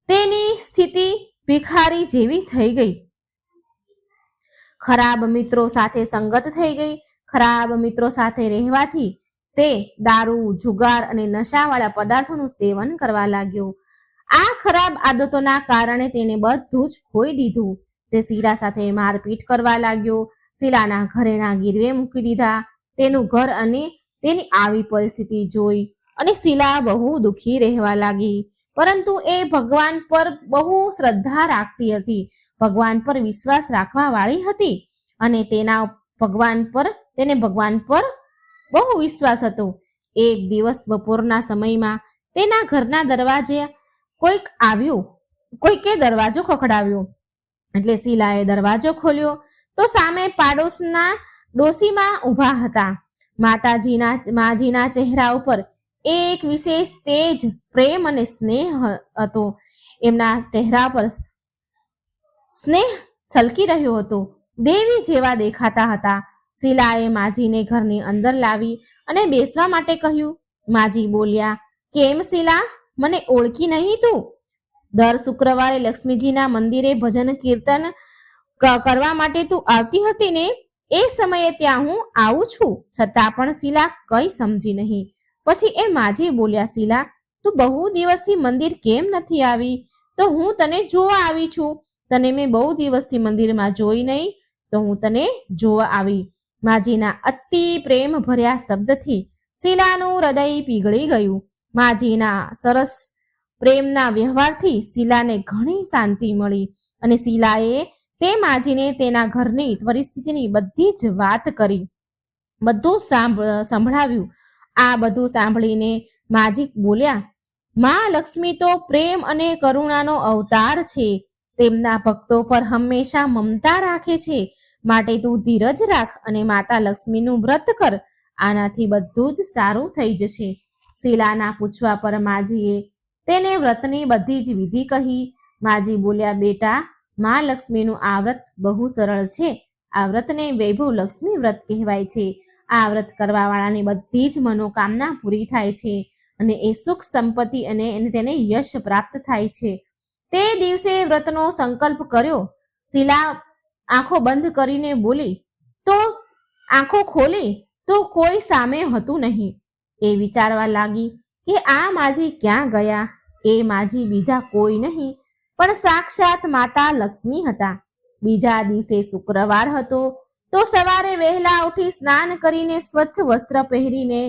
તેની સ્થિતિ ભિખારી જેવી થઈ ગઈ. ખરાબ મિત્રો સાથે સંગત થઈ ગઈ. ખરાબ મિત્રો સાથે રહેવાથી તે દારૂ, જુગાર અને નશાવાળા પદાર્થોનું સેવન કરવા લાગ્યો. આ ખરાબ આદતોના કારણે તેને બધું જ ખોઈ દીધું. તે શીલા સાથે મારપીટ કરવા લાગ્યો. શીલાના ઘરેણા ગીરવે મૂકી દીધા. તેનું ઘર અને તેની આવી પરિસ્થિતિ જોઈ અને શીલા બહુ દુઃખી રહેવા લાગી. પરંતુ એ ભગવાન પર બહુ શ્રદ્ધા રાખતી હતી, ભગવાન પર વિશ્વાસ રાખવા વાળી હતી અને તેને ભગવાન પર બહુ વિશ્વાસ હતો. એક દિવસ બપોરના સમયમાં તેના ઘરના દરવાજે કોઈકે દરવાજો ખખડાવ્યો. એટલે શીલાએ દરવાજો ખોલ્યો તો સામે પાડોશના ડોશીમાં ઊભા હતા. માજીના ચહેરા ઉપર એક વિશેષ તેજ, પ્રેમ અને સ્નેહ હતો. એમના ચહેરા પર સ્નેહ છલકી રહ્યો હતો. દેવી જેવા દેખાતા હતા. શીલાએ માજીને ઘરની અંદર લાવી અને બેસવા માટે કહ્યું. માજી બોલ્યા, કેમ શીલા, મને ઓળખી નહીં તું? દર શુક્રવારે લક્ષ્મીજીના મંદિરે ભજન કીર્તન કરવા માટે તું આવતી હતી ને? એ સમયે ત્યાં હું આવું છું, છતાં પણ શીલા કઈ સમજી નહીં. પછી એ માજી બોલ્યા, શીલા, તું બહુ દિવસથી મંદિર કેમ નથી આવી? તો હું તને જોવા આવી છું. તને મેં બહુ દિવસથી મંદિરમાં જોઈ નહીં, તો હું તને જોવા આવી. માજીના અતિ પ્રેમ ભર્યા શબ્દથી શીલાનું હૃદય પીગળી ગયું. માજીના સરસ પ્રેમના વ્યવહારથી શીલાને ઘણી શાંતિ મળી અને શીલાએ તે માજીને તેના ઘરની પરિસ્થિતિની બધી જ વાત કરી, બધું સંભળાવ્યું. આ બધું સાંભળીને માજી બોલ્યા, મા લક્ષ્મી તો પ્રેમ અને કરુણાનો અવતાર છે. તેમના ભક્તો પર હંમેશા મમતા રાખે છે. માટે તું ધીરજ રાખ અને માતા લક્ષ્મીનું વ્રત કર. આનાથી બધું જ સારું થઈ જશે. શીલાના પૂછવા પર માજીએ તેને વ્રતની બધી જ વિધિ કહી. માજી બોલ્યા, બેટા, મા લક્ષ્મીનું આ વ્રત બહુ સરળ છે. આ વ્રતને વૈભવ લક્ષ્મી વ્રત કહેવાય છે. આ વ્રત કરવાવાળાની બધી જ મનોકામના પૂરી થાય છે અને એ સુખ સંપત્તિ અને તેને યશ પ્રાપ્ત થાય છે. તે દિવસે વ્રતનો સંકલ્પ કર્યો. શીલા આંખો બંધ કરીને બોલી તો આંખો ખોલી તો કોઈ સામે હતું નહીં. એ વિચારવા લાગી કે આ માજી ક્યાં ગયા? એ માજી બીજા કોઈ નહીં પણ સાક્ષાત માતા લક્ષ્મી હતા. બીજા દિવસે શુક્રવાર હતો તો સવારે વહેલા ઉઠી સ્નાન કરીને સ્વચ્છ વસ્ત્ર પહેરીને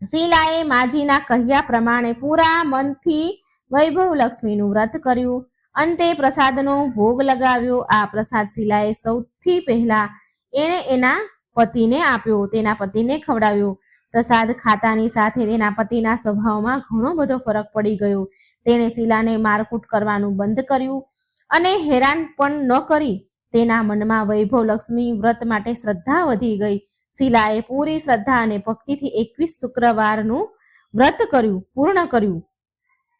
શીલાએ માજીના કહ્યા પ્રમાણે પૂરા મનથી વૈભવ લક્ષ્મીનું વ્રત કર્યું. અંતે પ્રસાદનો ભોગ લગાવ્યો. આ પ્રસાદ શીલાએ સૌથી પહેલા એણે એના પતિને આપ્યો, તેના પતિને ખવડાવ્યો. પ્રસાદ ખાતાની સાથે તેના પતિના સ્વભાવમાં ઘણો બધો ફરક પડી ગયો. તેણે શીલાને મારકૂટ કરવાનું બંધ કર્યું અને હેરાન પણ ન કરી. તેના મનમાં વૈભવ લક્ષ્મી વ્રત માટે શ્રદ્ધા વધી ગઈ. શીલાએ પૂરી શ્રદ્ધા અને ભક્તિથી 21 શુક્રવારનું વ્રત પૂર્ણ કર્યું.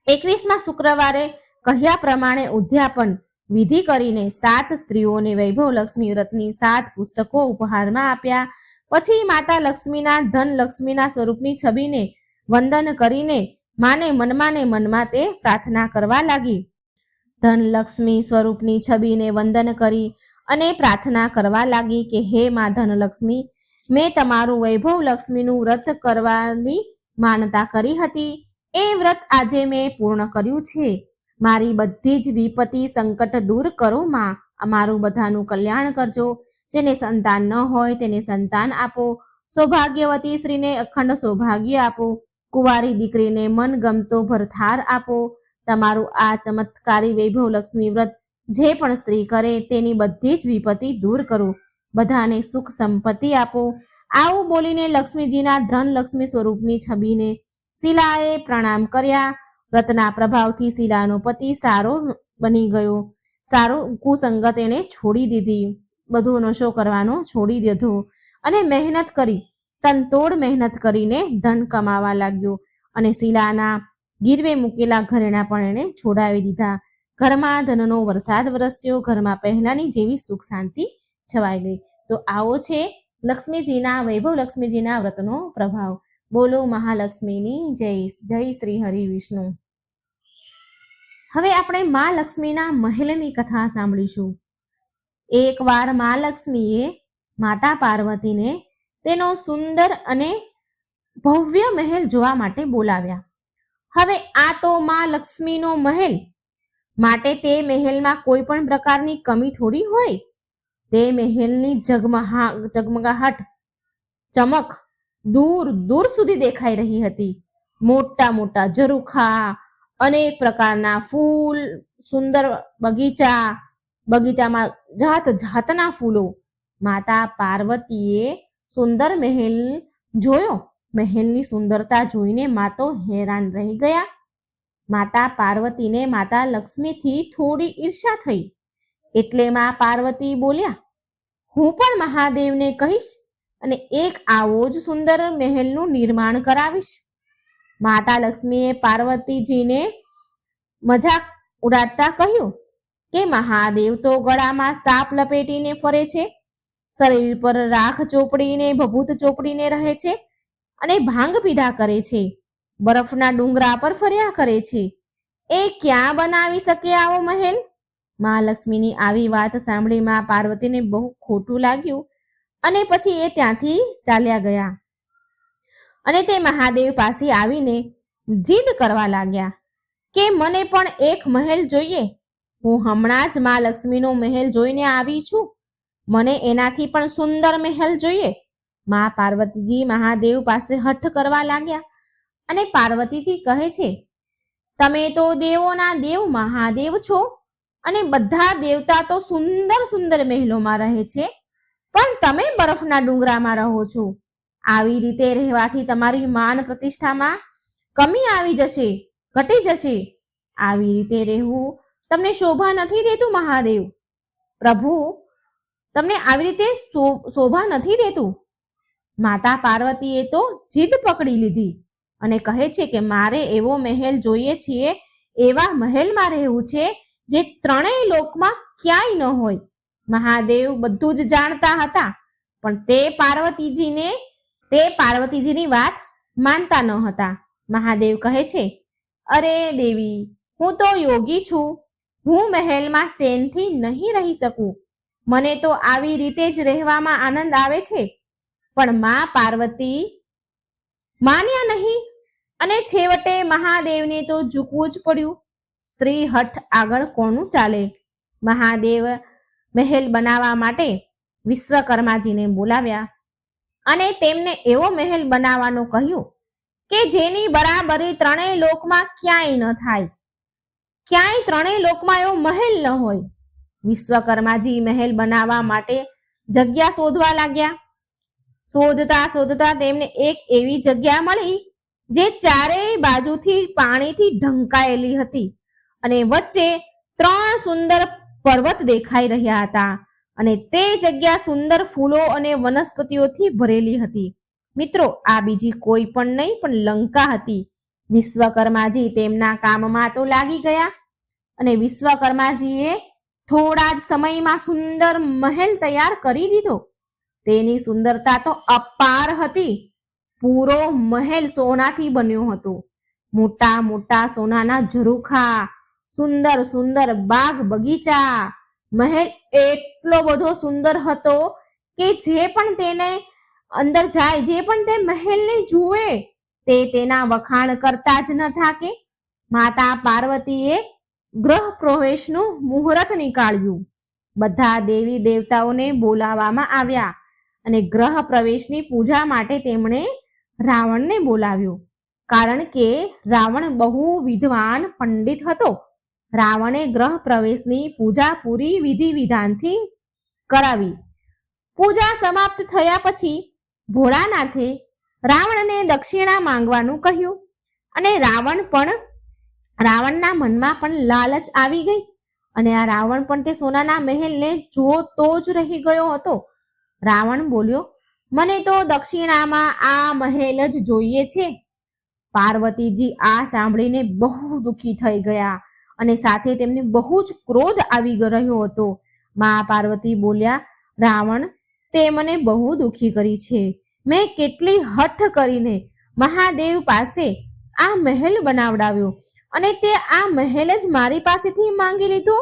21મા શુક્રવારે કહ્યા પ્રમાણે ઉદ્યાપન વિધિ કરીને 7 સ્ત્રીઓને વૈભવ લક્ષ્મી વ્રતની 7 પુસ્તકો ઉપહારમાં આપ્યા. પછી માતા લક્ષ્મીના ધન લક્ષ્મીના સ્વરૂપની છબીને વંદન કરીને માને મનમાં તે પ્રાર્થના કરવા લાગી. ધન લક્ષ્મી સ્વરૂપની છબીને વંદન કરી અને પ્રાર્થના કરવા લાગી કે હે મા ધનલક્ષ્મી, મેં તમારું વૈભવ લક્ષ્મીનું વ્રત કરવાની માનતા કરી હતી. એ વ્રત આજે મેં પૂર્ણ કર્યું છે. મારી બધી જ વિપત્તિ સંકટ દૂર કરો માં. અમારું બધાનું કલ્યાણ કરજો. જેને સંતાન ન હોય તેને સંતાન આપો. સૌભાગ્યવતી સ્ત્રીને અખંડ સૌભાગ્ય આપો. કુંવારી દીકરીને મન ગમતો ભરથાર આપો. તમારું આ ચમત્કારી વૈભવ લક્ષ્મી વ્રત જે પણ સ્ત્રી કરે તેની બધી જ વિપત્તિ દૂર કરો. બધાને સુખ સંપત્તિ આપો. આવું બોલીને લક્ષ્મીજીના ધન લક્ષ્મી સ્વરૂપની છબીને શીલાએ પ્રણામ કર્યા. વ્રતના પ્રભાવથી શીલાનો પતિ સારો બની ગયો. સારો કુસંગત એને છોડી દીધી. બધો નશો કરવાનો છોડી દીધો અને મહેનત કરી, તનતોડ મહેનત કરીને ધન કમાવા લાગ્યો અને શીલાના ગીરવે મૂકેલા ઘરેણા પણ એણે છોડાવી દીધા. ઘરમાં ધનનો વરસાદ વરસ્યો. ઘરમાં પહેલાની જેવી સુખ શાંતિ છવાઈ ગઈ. તો આવો છે લક્ષ્મીજીના વૈભવ લક્ષ્મીજીના વ્રતનો પ્રભાવ. બોલો મહાલક્ષ્મીની જય. જય શ્રી હરિ વિષ્ણુ. હવે આપણે મા લક્ષ્મીના મહેલની કથા સાંભળીશું. એકવાર મા લક્ષ્મીએ માતા પાર્વતીને તેનો સુંદર અને ભવ્ય મહેલ જોવા માટે બોલાવ્યા. હવે આ તો મા લક્ષ્મીનો મહેલ, માટે તે મહેલમાં કોઈ પણ પ્રકારની કમી થોડી હોય. તે મહેલની ઝગમગાહટ, ચમક દૂર દૂર સુધી દેખાઈ રહી હતી. મોટા મોટા ઝરૂખા, અનેક પ્રકારના ફૂલ, સુંદર બગીચામાં જાત જાતના ફૂલો. માતા પાર્વતીએ સુંદર મહેલ જોયો. મહેલની સુંદરતા જોઈને મા તો હેરાન રહી ગયા. માતા પાર્વતીને માતા લક્ષ્મીથી થોડી ઈર્ષ્યા થઈ એટલે માં પાર્વતી બોલ્યા, હું પણ મહાદેવને કહીશ અને એક આવો જ સુંદર મહેલનું નિર્માણ કરાવીશ. માતા લક્ષ્મીએ પાર્વતીજીને મજાક ઉડાડતા કહ્યું કે મહાદેવ તો ગળામાં સાપ લપેટીને ફરે છે, શરીર પર રાખ ચોપડીને ભભૂત ચોપડીને રહે છે અને ભાંગ પીધા કરે છે, બરફના ડુંગરા પર ફર્યા કરે છે. એ ક્યાં બનાવી શકે આવો મહેલ? મા લક્ષ્મીની આવી વાત સાંભળી મા પાર્વતીને બહુ ખોટું લાગ્યું અને પછી એ ત્યાંથી ચાલ્યા ગયા અને તે મહાદેવ પાસે આવીને જીદ કરવા લાગ્યા કે મને પણ એક મહેલ જોઈએ. હું હમણાં જ મા લક્ષ્મીનો મહેલ જોઈને આવી છું, મને એનાથી પણ સુંદર મહેલ જોઈએ. મા પાર્વતીજી મહાદેવ પાસે હઠ કરવા લાગ્યા અને પાર્વતીજી કહે છે, તમે તો દેવોના દેવ મહાદેવ છો અને બધા દેવતા તો સુંદર સુંદર મહેલોમાં રહે છે, પણ તમે બરફના ડુંગરામાં રહો છો. આવી રીતે રહેવાથી તમારી માન પ્રતિષ્ઠામાં કમી આવી જશે, ઘટી જશે. આવી રીતે રહેવું તમને શોભા નથી દેતું મહાદેવ. પ્રભુ તમને આવી રીતે શોભા નથી દેતું. માતા પાર્વતીએ તો જીદ પકડી લીધી અને કહે છે કે મારે એવો મહેલ જોઈએ છીએ, એવા મહેલમાં રહેવું છે જે ત્રણેય લોકમાં ક્યાંય ન હોય. મહાદેવ બધું જ જાણતા હતા, પણ તે પાર્વતીજીની વાત માનતા ન હતા. મહાદેવ કહે છે, અરે દેવી, હું તો યોગી છું, હું મહેલમાં ચેનથી નહીં રહી શકું. મને તો આવી રીતે જ રહેવામાં આનંદ આવે છે. પણ મા પાર્વતી માન્યા નહીં અને છેવટે મહાદેવને તો ઝૂકવું જ પડ્યું. સ્ત્રી હઠ આગળ કોનું ચાલે? મહાદેવ મહેલ બનાવવા માટે વિશ્વકર્માજીને બોલાવ્યા અને તેમને એવો મહેલ બનાવવાનું કહ્યું કે જેની બરાબરી ત્રણેય લોકમાં ક્યાંય ન થાય, ક્યાંય ત્રણેય લોકમાં એવો મહેલ ન હોય. વિશ્વકર્માજી મહેલ બનાવવા માટે જગ્યા શોધવા લાગ્યા. શોધતા તેમને એક એવી જગ્યા મળી જે ચારેય બાજુથી પાણીથી ઢંકાયેલી હતી અને વચ્ચે 3 સુંદર પર્વત દેખાઈ રહ્યા હતા અને તે જગ્યા સુંદર ફૂલો અને વનસ્પતિઓથી ભરેલી હતી. મિત્રો, આ બીજી કોઈ પણ નહીં પણ લંકા હતી. વિશ્વકર્માજી તેમના કામમાં તો લાગી ગયા અને વિશ્વકર્માજીએ થોડા જ સમયમાં સુંદર મહેલ તૈયાર કરી દીધો. તેની સુંદરતા તો અપાર હતી. પૂરો મહેલ સોનાથી બન્યો હતો. મોટા મોટા સોનાના ઝરૂખા, સુંદર સુંદર બાગ બગીચા. મહેલ એટલો બધો સુંદર હતો કે જે પણ તેને અંદર જાય, જે પણ તે મહેલને જુએ તે તેના વખાણ કરતા જ ન થાકે. માતા પાર્વતીએ ગૃહ પ્રવેશનું મુહૂર્ત નીકાળ્યું. બધા દેવી દેવતાઓને બોલાવવામાં આવ્યા અને ગ્રહ પ્રવેશની પૂજા માટે તેમણે રાવણને બોલાવ્યો. કારણ કે રાવણ બહુ વિદ્વાન પંડિત હતો. રાવણે ગ્રહ પ્રવેશની પૂજા પૂરી વિધિ વિધાનથી કરાવી. પૂજા સમાપ્ત થયા પછી ભોળાનાથે રાવણને દક્ષિણા માંગવાનું કહ્યું અને રાવણના મનમાં પણ લાલચ આવી ગઈ અને આ રાવણ પણ તે સોનાના મહેલને જોતો જ રહી ગયો હતો. રાવણ બોલ્યો, મને તો દક્ષિણામાં આ મહેલ જ જોઈએ છે. પાર્વતીજી આ સાંભળીને બહુ દુઃખી થઈ ગયા અને સાથે તેમને બહુ જ ક્રોધ આવી રહ્યો હતો. મા પાર્વતી બોલ્યા, રાવણ, તે મને બહુ દુઃખી કરી છે. મેં કેટલી હઠ કરીને મહાદેવ પાસે આ મહેલ બનાવડાવ્યો અને તે આ મહેલ જ મારી પાસેથી માંગી લીધો.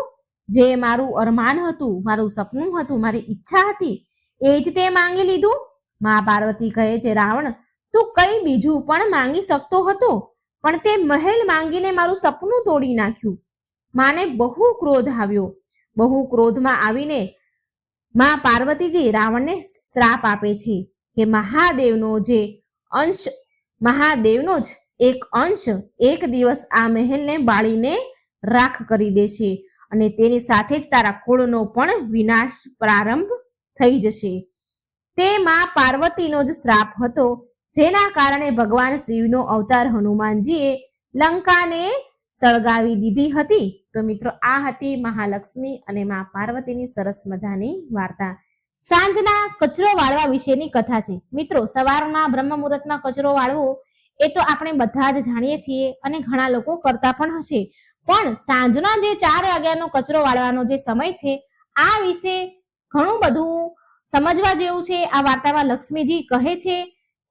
જે મારું અરમાન હતું, મારું સપનું હતું, મારી ઈચ્છા હતી, એ જ તે માંગી લીધું. મા પાર્વતી કહે છે, રાવણ, તું કઈ બીજું પણ માંગી શકતો હતો, પણ તે મહેલ માંગીને મારું સપનું તોડી નાખ્યું. માને બહુ ક્રોધ આવ્યો. બહુ ક્રોધમાં આવીને મા પાર્વતીજી રાવણને શ્રાપ આપે છે કે મહાદેવનો જ એક અંશ એક દિવસ આ મહેલને બાળીને રાખ કરી દેશે અને તેની સાથે જ તારા કુળનો પણ વિનાશ પ્રારંભ થઈ જશે. તે મા પાર્વતીનો જ શ્રાપ હતો, જેના કારણે ભગવાન શિવનો અવતાર હનુમાનજીએ લંકાને સળગાવી દીધી હતી. તો મિત્રો આ હતી મહાલક્ષ્મી અને મા પાર્વતીની સરસ મજાની વાર્તા. સાંજના કચરો વાળવા વિશેની કથા છે. મિત્રો સવારમાં બ્રહ્મ મુહૂર્તમાં કચરો વાળવો એ તો આપણે બધા જ જાણીએ છીએ અને ઘણા લોકો કરતા પણ હશે. પણ સાંજના જે 4 વાગ્યાનો કચરો વાળવાનો જે સમય છે આ વિશે ઘણું બધું સમજવા જેવું છે. આ વાર્તામાં લક્ષ્મીજી કહે છે.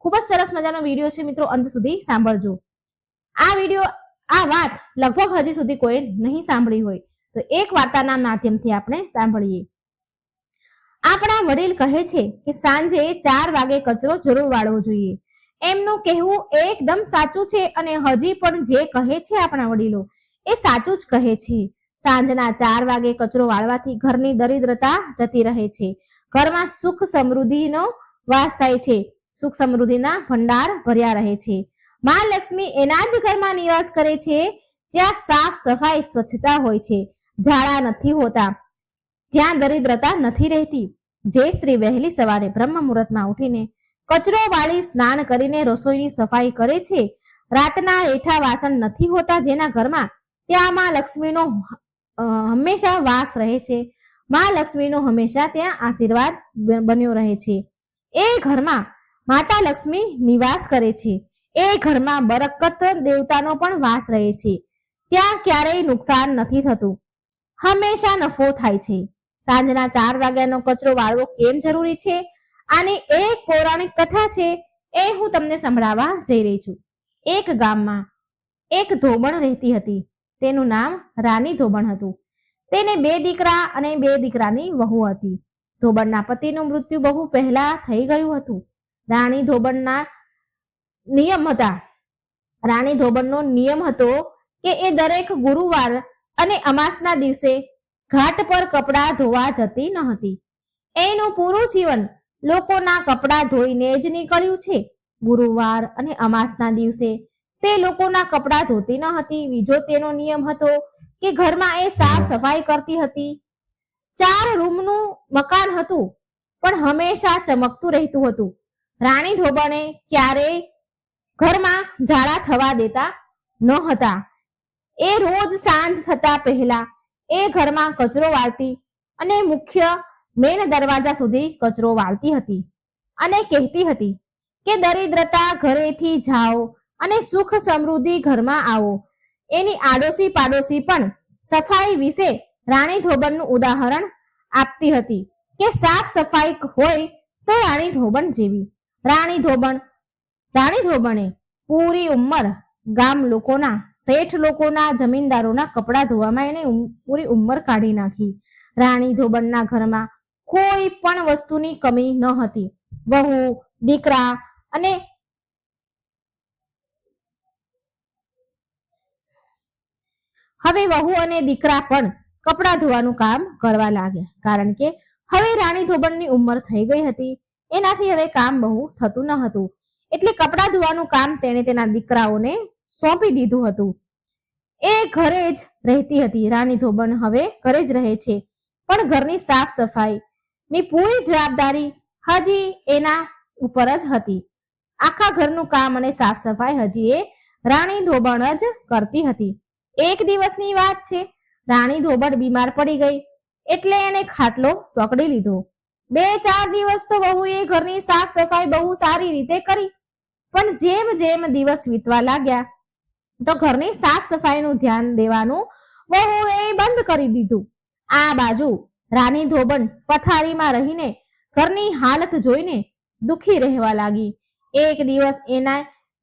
ખૂબ જ સરસ મજાનો વિડીયો છે મિત્રો, અંત સુધી સાંભળજો. આ વાત લગભગ હજી સુધી કોઈ નહીં સાંભળી હોય તો એક વાર્તાના માધ્યમથી આપણે સાંભળીએ. આપણા વડીલ કહે છે કે સાંજે 4 વાગે કચરો જરૂર વાળવો જોઈએ. એમનું કહેવું એકદમ સાચું છે અને હજી પણ જે કહે છે આપણા વડીલો એ સાચું જ કહે છે. સાંજના 4 વાગે કચરો વાળવાથી ઘરની દરિદ્રતા જતી રહે છે. ઘરમાં સુખ સમૃદ્ધિનો વાસ થાય છે. સુખ સમૃદ્ધિના ભંડાર ભર્યા રહે છે. મા લક્ષ્મી એના જ ઘરમાં નિવાસ કરે છે જ્યાં સાફ સફાઈ સ્વચ્છતા હોય છે, ઝાડા નથી હોતા, જ્યાં દરિદ્રતા નથી રહેતી. જે સ્ત્રી વહેલી સવારે બ્રહ્મ મુહૂર્તમાં ઉઠીને કચરો વાળી સ્નાન કરીને રસોઈની સફાઈ કરે છે, રાતના રેઠા વાસણ નથી હોતા જેના ઘરમાં, ત્યાં મા લક્ષ્મીનો હંમેશા વાસ રહે છે. મા લક્ષ્મીનો હંમેશા ત્યાં આશીર્વાદ બન્યો રહે છે. એ ઘરમાં માતા લક્ષ્મી નિવાસ કરે છે. એ ઘરમાં બરકત દેવતાનો પણ વાસ રહે છે. ત્યાં ક્યારેય નુકસાન નથી થતું, હંમેશા નફો થાય છે. સાંજના 4 વાગ્યાનો કચરો વાળવો કેમ જરૂરી છે આની એક પૌરાણિક કથા છે, એ હું તમને સંભળાવવા જઈ રહી છું. એક ગામમાં એક ધોબણ રહેતી હતી. તેનું નામ રાની ધોબણ હતું. તેને 2 દીકરા અને 2 દીકરાની વહુ હતી. ધોબણના પતિનું મૃત્યુ બહુ પહેલા થઈ ગયું હતું. રાણી ધોબણનો નિયમ હતો કે એ દરેક ગુરુવાર અને અમાસના દિવસે ઘાટ પર કપડાં ધોવા જતી ન હતી. એનું પૂરું જીવન લોકોના કપડાં ધોઈને જ નીકળ્યું છે. ગુરુવાર અને અમાસના દિવસે તે લોકોના કપડાં ધોતી ન હતી. બીજો તેનો નિયમ હતો કે ઘરમાં એ સાફ સફાઈ કરતી હતી. 4 રૂમનું મકાન હતું પણ હંમેશા ચમકતું રહેતું હતું. રાણી ધોબણે ક્યારેય ઘરમાં ઝાડા થવા દેતા ન હતા. એ રોજ સાંજ થતા પહેલા એ ઘરમાં કચરો વાળતી અને મુખ્ય મેન દરવાજા સુધી કચરો વાળતી હતી અને કહેતી હતી કે દરિદ્રતા ઘરેથી જાઓ અને સુખ સમૃદ્ધિ ઘરમાં આવો. એની આડોશી પાડોશી પણ સફાઈ વિશે રાણી ધોબણનું ઉદાહરણ આપતી હતી કે સાફ સફાઈ હોય તો રાણી ધોબણ જેવી. રાણી ધોબણે પૂરી ઉંમર ગામ લોકોના, શેઠ લોકોના, જમીનદારોના કપડા ધોવામાં એને પૂરી ઉંમર કાઢી નાખી. રાણી ધોબણના ઘરમાં કોઈ પણ વસ્તુની કમી ન હતી. વહુ, દીકરા અને હવે વહુ અને દીકરા પણ કપડા ધોવાનું કામ કરવા લાગ્યા, કારણ કે હવે રાણી ધોબણની ઉંમર થઈ ગઈ હતી. એનાથી હવે કામ બહુ થતું ન હતું. એટલે કપડા ધોવાનું કામ તેણે તેના દીકરાઓને સોંપી દીધું હતું. એ ઘરે જ રહેતી હતી. રાણી ધોબણ હવે ઘરે જ રહે છે, પણ ઘરની સાફ સફાઈ ની પૂરી જવાબદારી હજી એના ઉપર જ હતી. આખા ઘરનું કામ અને સાફ સફાઈ હજી એ રાણી ધોબણ જ કરતી હતી. એક દિવસની વાત છે, રાણી ધોબણ બીમાર પડી ગઈ એટલે એને ખાટલો પકડી લીધો. 2-4 દિવસ તો વહુએ ઘરની સાફ સફાઈ બહુ સારી રીતે કરી, પણ જેમ જેમ દિવસ વીતવા લાગ્યા તો ઘરની સાફ સફાઈનું ધ્યાન દેવાનું વહુએ બંધ કરી દીધું. આ બાજુ રાની ધોબણ પથારીમાં રહીને ઘરની હાલત જોઈને દુખી રહેવા લાગી. એક દિવસ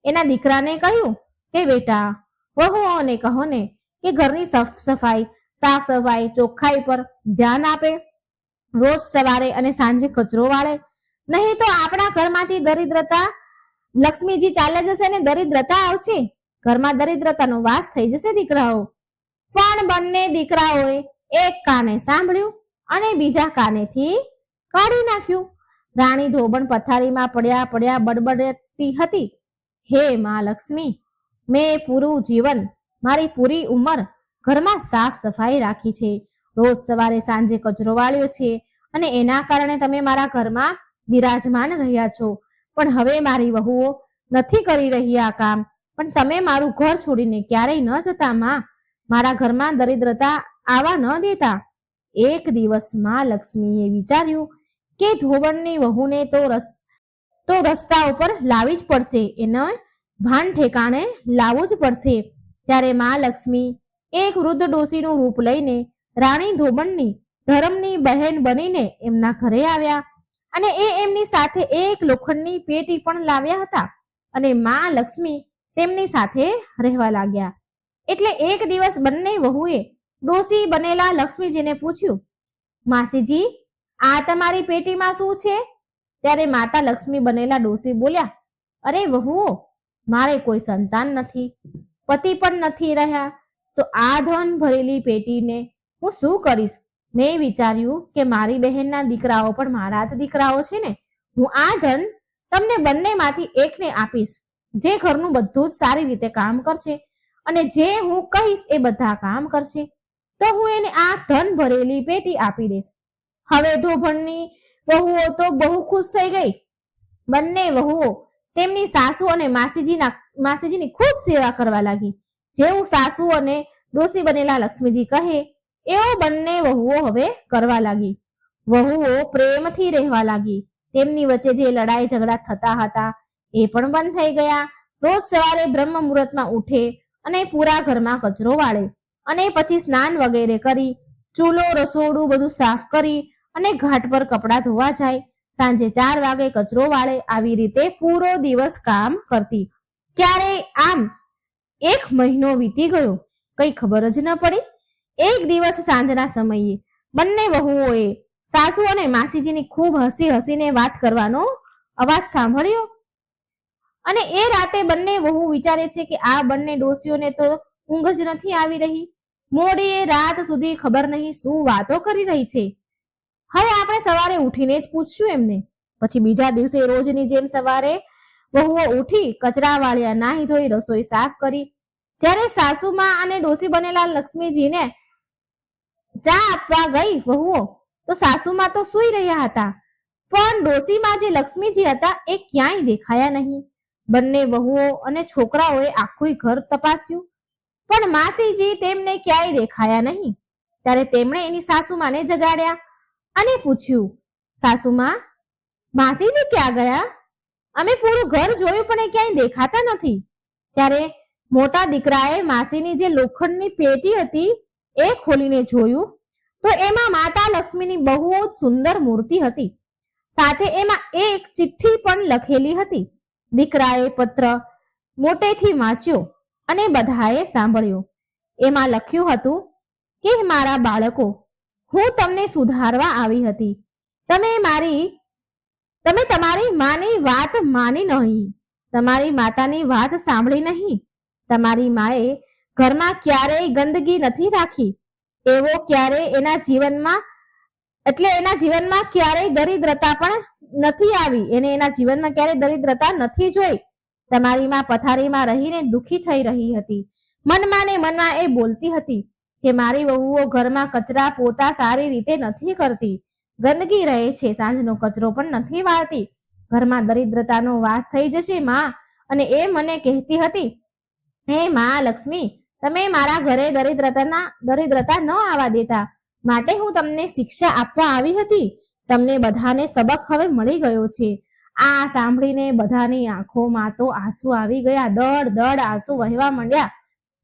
એના દીકરાને કહ્યું કે બેટા, વહુઓને કહો ને કે ઘરની સાફ સફાઈ ચોખ્ખાઈ પર ધ્યાન આપે, રોજ સવારે અને સાંજે કચરો વાળે, નહીં તો આપણા ઘરમાંથી દરિદ્રતા, લક્ષ્મીજી ચાલે જશે ને દરિદ્રતા આવશે, ઘરમાં દરિદ્રતાનો વાસ થઈ જશે. દીકરાઓ પણ બંને દીકરાઓએ એક કાને સાંભળ્યું અને બીજા કાનેથી કાઢી નાખ્યું. રાણી ધોબણ પથારીમાં પડ્યા બડબડતી હતી, હે મા લક્ષ્મી, મેં પૂરું જીવન, મારી પૂરી ઉંમર ઘરમાં સાફ સફાઈ રાખી છે, રોજ સવારે સાંજે કચરો વાળ્યો છે અને એના કારણે તમે મારા ઘરમાં બિરાજમાન રહ્યા છો. પણ હવે મારી વહુઓ નથી કરી રહી આ કામ, પણ તમે મારું ઘર છોડીને ક્યારેય ન જતા માં. મારા ઘરમાં દરિદ્રતા આવવા ન દેતા. એક દિવસ માં લક્ષ્મીએ વિચાર્યું કે ધોબણની વહુને તો રસ્તા ઉપર લાવી જ પડશે, એને ભાન ઠેકાણે લાવવું જ પડશે. ત્યારે માં લક્ષ્મી એક વૃદ્ધ ડોશીનું રૂપ લઈને રાણી ધોબણની ધર્મની બહેન બનીને એમના ઘરે આવ્યા અને એમની સાથે એક લોખંડની પેટી પણ લાવ્યા હતા અને માં લક્ષ્મી તેમની સાથે રહેવા લાગ્યા. એટલે એક દિવસ બંને વહુએ ડોશી બનેલા લક્ષ્મીજીને પૂછ્યું, માસીજી, આ તમારી પેટીમાં શું છે? ત્યારે માતા લક્ષ્મી બનેલા ડોશી બોલ્યા, અરે વહુઓ, મારે કોઈ સંતાન નથી, પતિ પણ નથી રહ્યા, તો આ ધન ભરેલી પેટીને હું શું કરીશ? મેં વિચાર્યું કે મારી બહેનના દીકરાઓ પણ મારા જ દીકરાઓ છે ને, હું આ ધન તમને બંનેમાંથી એકને આપીશ, જે ઘરનું બધું જ સારી રીતે કામ કરશે અને જે હું કહીશ એ બધા કામ કરશે, તો હું એને આ ધન ભરેલી પેટી આપી દઈશ. હવે ધોબણની વહુઓ તો બહુ ખુશ થઈ ગઈ. બંને વહુઓ તેમની સાસુ અને માસીજીની ખૂબ સેવા કરવા લાગી. જેવું સાસુ અને ડોશી બનેલા લક્ષ્મીજી કહે એવો બંને વહુઓ હવે કરવા લાગી. વહુઓ પ્રેમથી રહેવા લાગી. તેમની વચ્ચે જે લડાઈ ઝઘડા થતા હતા એ પણ બંધ થઈ ગયા. રોજ સવારે બ્રહ્મ મુહૂર્તમાં ઉઠે અને પૂરા ઘરમાં કચરો વાળે અને પછી સ્નાન વગેરે કરી ચૂલો રસોડું બધું સાફ કરી અને ઘાટ પર કપડાં ધોવા જાય. સાંજે 4 વાગે કચરો વાળે. આવી રીતે પૂરો દિવસ કામ કરતી. ક્યારે આમ 1 મહિનો વીતી ગયો, કઈ ખબર જ ન પડી. એક દિવસ સાંજના સમયે બંને વહુઓએ સાસુ અને માસીજીની ખૂબ હસીને વાત કરવાનો અવાજ સાંભળ્યો અને એ રાતે બંને વહુ વિચારે છે કે આ બંને ડોશીઓને તો ઊંઘ જ નથી આવી રહી. મોડી રાત સુધી ખબર નહીં શું વાતો કરી રહી છે. હવે આપણે સવારે ઉઠીને જ પૂછશું એમને. પછી બીજા દિવસે રોજની જેમ સવારે વહુઓ ઉઠી કચરા વાળ્યા, નાહી ધોઈ રસોઈ સાફ કરી. જ્યારે સાસુમાં અને ડોશી બનેલા લક્ષ્મીજીને ચા આપવા ગઈ વહુઓ, તો સાસુમાં તો સૂઈ રહ્યા હતા, પણ ડોશીમાં જે લક્ષ્મીજી હતા એ ક્યાંય દેખાયા નહીં. બંને વહુઓ અને છોકરાઓએ આખું ઘર તપાસ્યું, પણ માસીજી તેમને ક્યાંય દેખાયા નહીં. ત્યારે તેમણે એની સાસુમાને જગાડ્યા અને પૂછ્યું, સાસુમા, માસીજી ક્યાં ગયા? અમે પૂરું ઘર જોયું પણ એ ક્યાંય દેખાતા નથી. ત્યારે મોટા દીકરાએ માસીની જે લોખંડની પેટી હતી એ ખોલીને જોયું તો એમાં માતા લક્ષ્મીની બહુ જ સુંદર મૂર્તિ હતી. સાથે એમાં એક ચિઠ્ઠી પણ લખેલી હતી. દીકરાએ પત્ર મોટેથી વાંચ્યો અને બધાએ સાંભળ્યો. એમાં લખ્યું હતું કે મારા બાળકો, હું તમને સુધારવા આવી હતી. તમે તમારી માની વાત માની નહીં, તમારી માતાની વાત સાંભળી નહીં. તમારી માએ ઘરમાં ક્યારેય ગંદકી નથી રાખી, એવો ક્યારેય એના જીવનમાં ક્યારેય દરિદ્રતા પણ નથી આવી. એના જીવનમાં ક્યારેય દરિદ્રતા નથી જોઈ. તમારી માં પથારીમાં રહીને દુખી થઈ રહી હતી. મનમાં ને મનમાં એ બોલતી હતી કે મારી વહુઓ ઘરમાં કચરા પોતા સારી રીતે નથી કરતી, ગંદકી રહે છે, સાંજનો કચરો પણ નથી વાળતી. ઘરમાં દરિદ્રતાનો વાસ થઈ જશે માં. અને એ મને કહેતી હતી, હે માં લક્ષ્મી, તમે મારા ઘરે દરિદ્રતા ન આવવા દેતા, માટે હું તમને શિક્ષા આપવા આવી હતી. તમને બધાને સબક હવે મળી ગયો છે. આ સાંભળીને બધાની આંખોમાં તો આંસુ આવી ગયા. દડ આંસુ વહેવા માંડ્યા.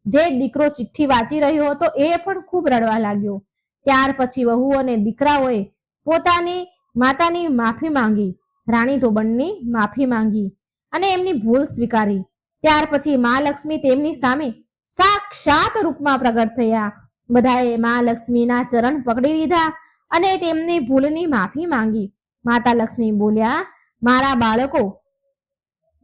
જે દીકરો ચિઠ્ઠી વાંચી રહ્યો હતો એ પણ ખૂબ રડવા લાગ્યો. ત્યાર પછી વહુ અને દીકરાઓએ પોતાની માતાની માફી માંગી, રાણી ધોબણની માફી માંગી અને એમની ભૂલ સ્વીકારી. ત્યાર પછી મા લક્ષ્મી તેમની સામે સાક્ષાત રૂપમાં પ્રગટ થયા. બધાએ મા લક્ષ્મીના ચરણ પકડી લીધા અને તેમની ભૂલની માફી માંગી. માતા લક્ષ્મી બોલ્યા, મારા બાળકો,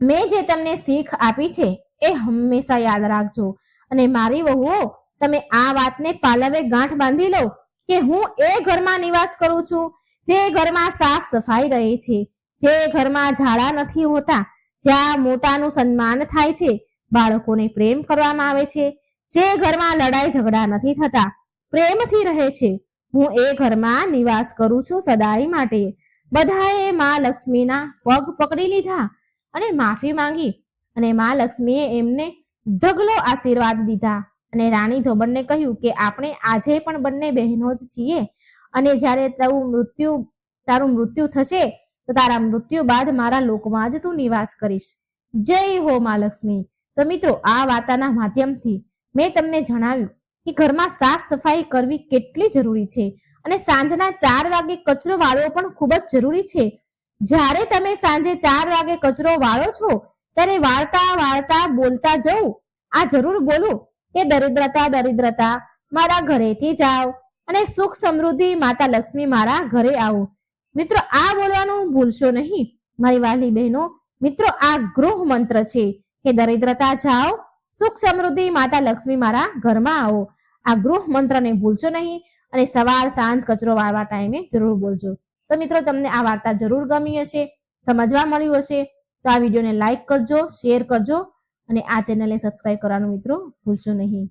મેં જે તમને શીખ આપી છે એ હંમેશા યાદ રાખજો અને મારી વહુઓ, તમે આ વાતને પાલવે ગાંઠ બાંધી લો કે હું એ ઘરમાં નિવાસ કરું છું જે ઘરમાં સાફ સફાઈ રહે છે, જે ઘરમાં ઝાડા નથી હોતા, જ્યાં મોટાનું સન્માન થાય છે, બાળકોને પ્રેમ કરવામાં આવે છે, જે ઘરમાં લડાઈ ઝઘડા નથી થતા, પ્રેમથી રહે છે. હું એ ઘરમાં નિવાસ કરું છું સદાય માટે. બધાએ મા લક્ષ્મીના પગ પકડી લીધા અને માફી માંગી અને મા લક્ષ્મીએ એમને ઢગલો આશીર્વાદ દીધા. અને રાણી ધોબણને કહ્યું કે આપણે આજે પણ બંને બહેનો જ છીએ અને જ્યારે તારું મૃત્યુ થશે તો તારા મૃત્યુ બાદ મારા લોકમાં જ તું નિવાસ કરીશ. જય હો મા લક્ષ્મી. તો મિત્રો, આ વાર્તાના માધ્યમથી મેં તમને જણાવ્યું કે ઘરમાં સાફ સફાઈ કરવી કેટલી જરૂરી છે અને સાંજના 4 વાગે કચરો વાળવો પણ ખૂબ જ જરૂરી છે. જ્યારે તમે સાંજે 4 વાગે કચરો વાળો છો ત્યારે વાળતા વાળતા બોલતા જવું. આ જરૂર બોલો કે દરિદ્રતા દરિદ્રતા મારા ઘરેથી જાઓ અને સુખ સમૃદ્ધિ માતા લક્ષ્મી મારા ઘરે આવો. મિત્રો, આ બોલવાનું ભૂલશો નહીં મારી વાલી બહેનો. મિત્રો, આ ગૃહ મંત્ર છે કે દરિદ્રતા જાઓ, સુખ સમૃદ્ધિ માતા લક્ષ્મી મારા ઘરમાં આવો. આ ગૃહ મંત્રને ભૂલશો નહીં અને સવાર સાંજ કચરો વાળવા ટાઈમે જરૂર બોલજો. તો મિત્રો, તમને આ વાર્તા જરૂર ગમી હશે, સમજવા મળ્યું હશે. તો આ વિડીયોને લાઈક કરજો, શેર કરજો અને આ ચેનલને સબસ્ક્રાઇબ કરવાનું મિત્રો ભૂલશો નહીં.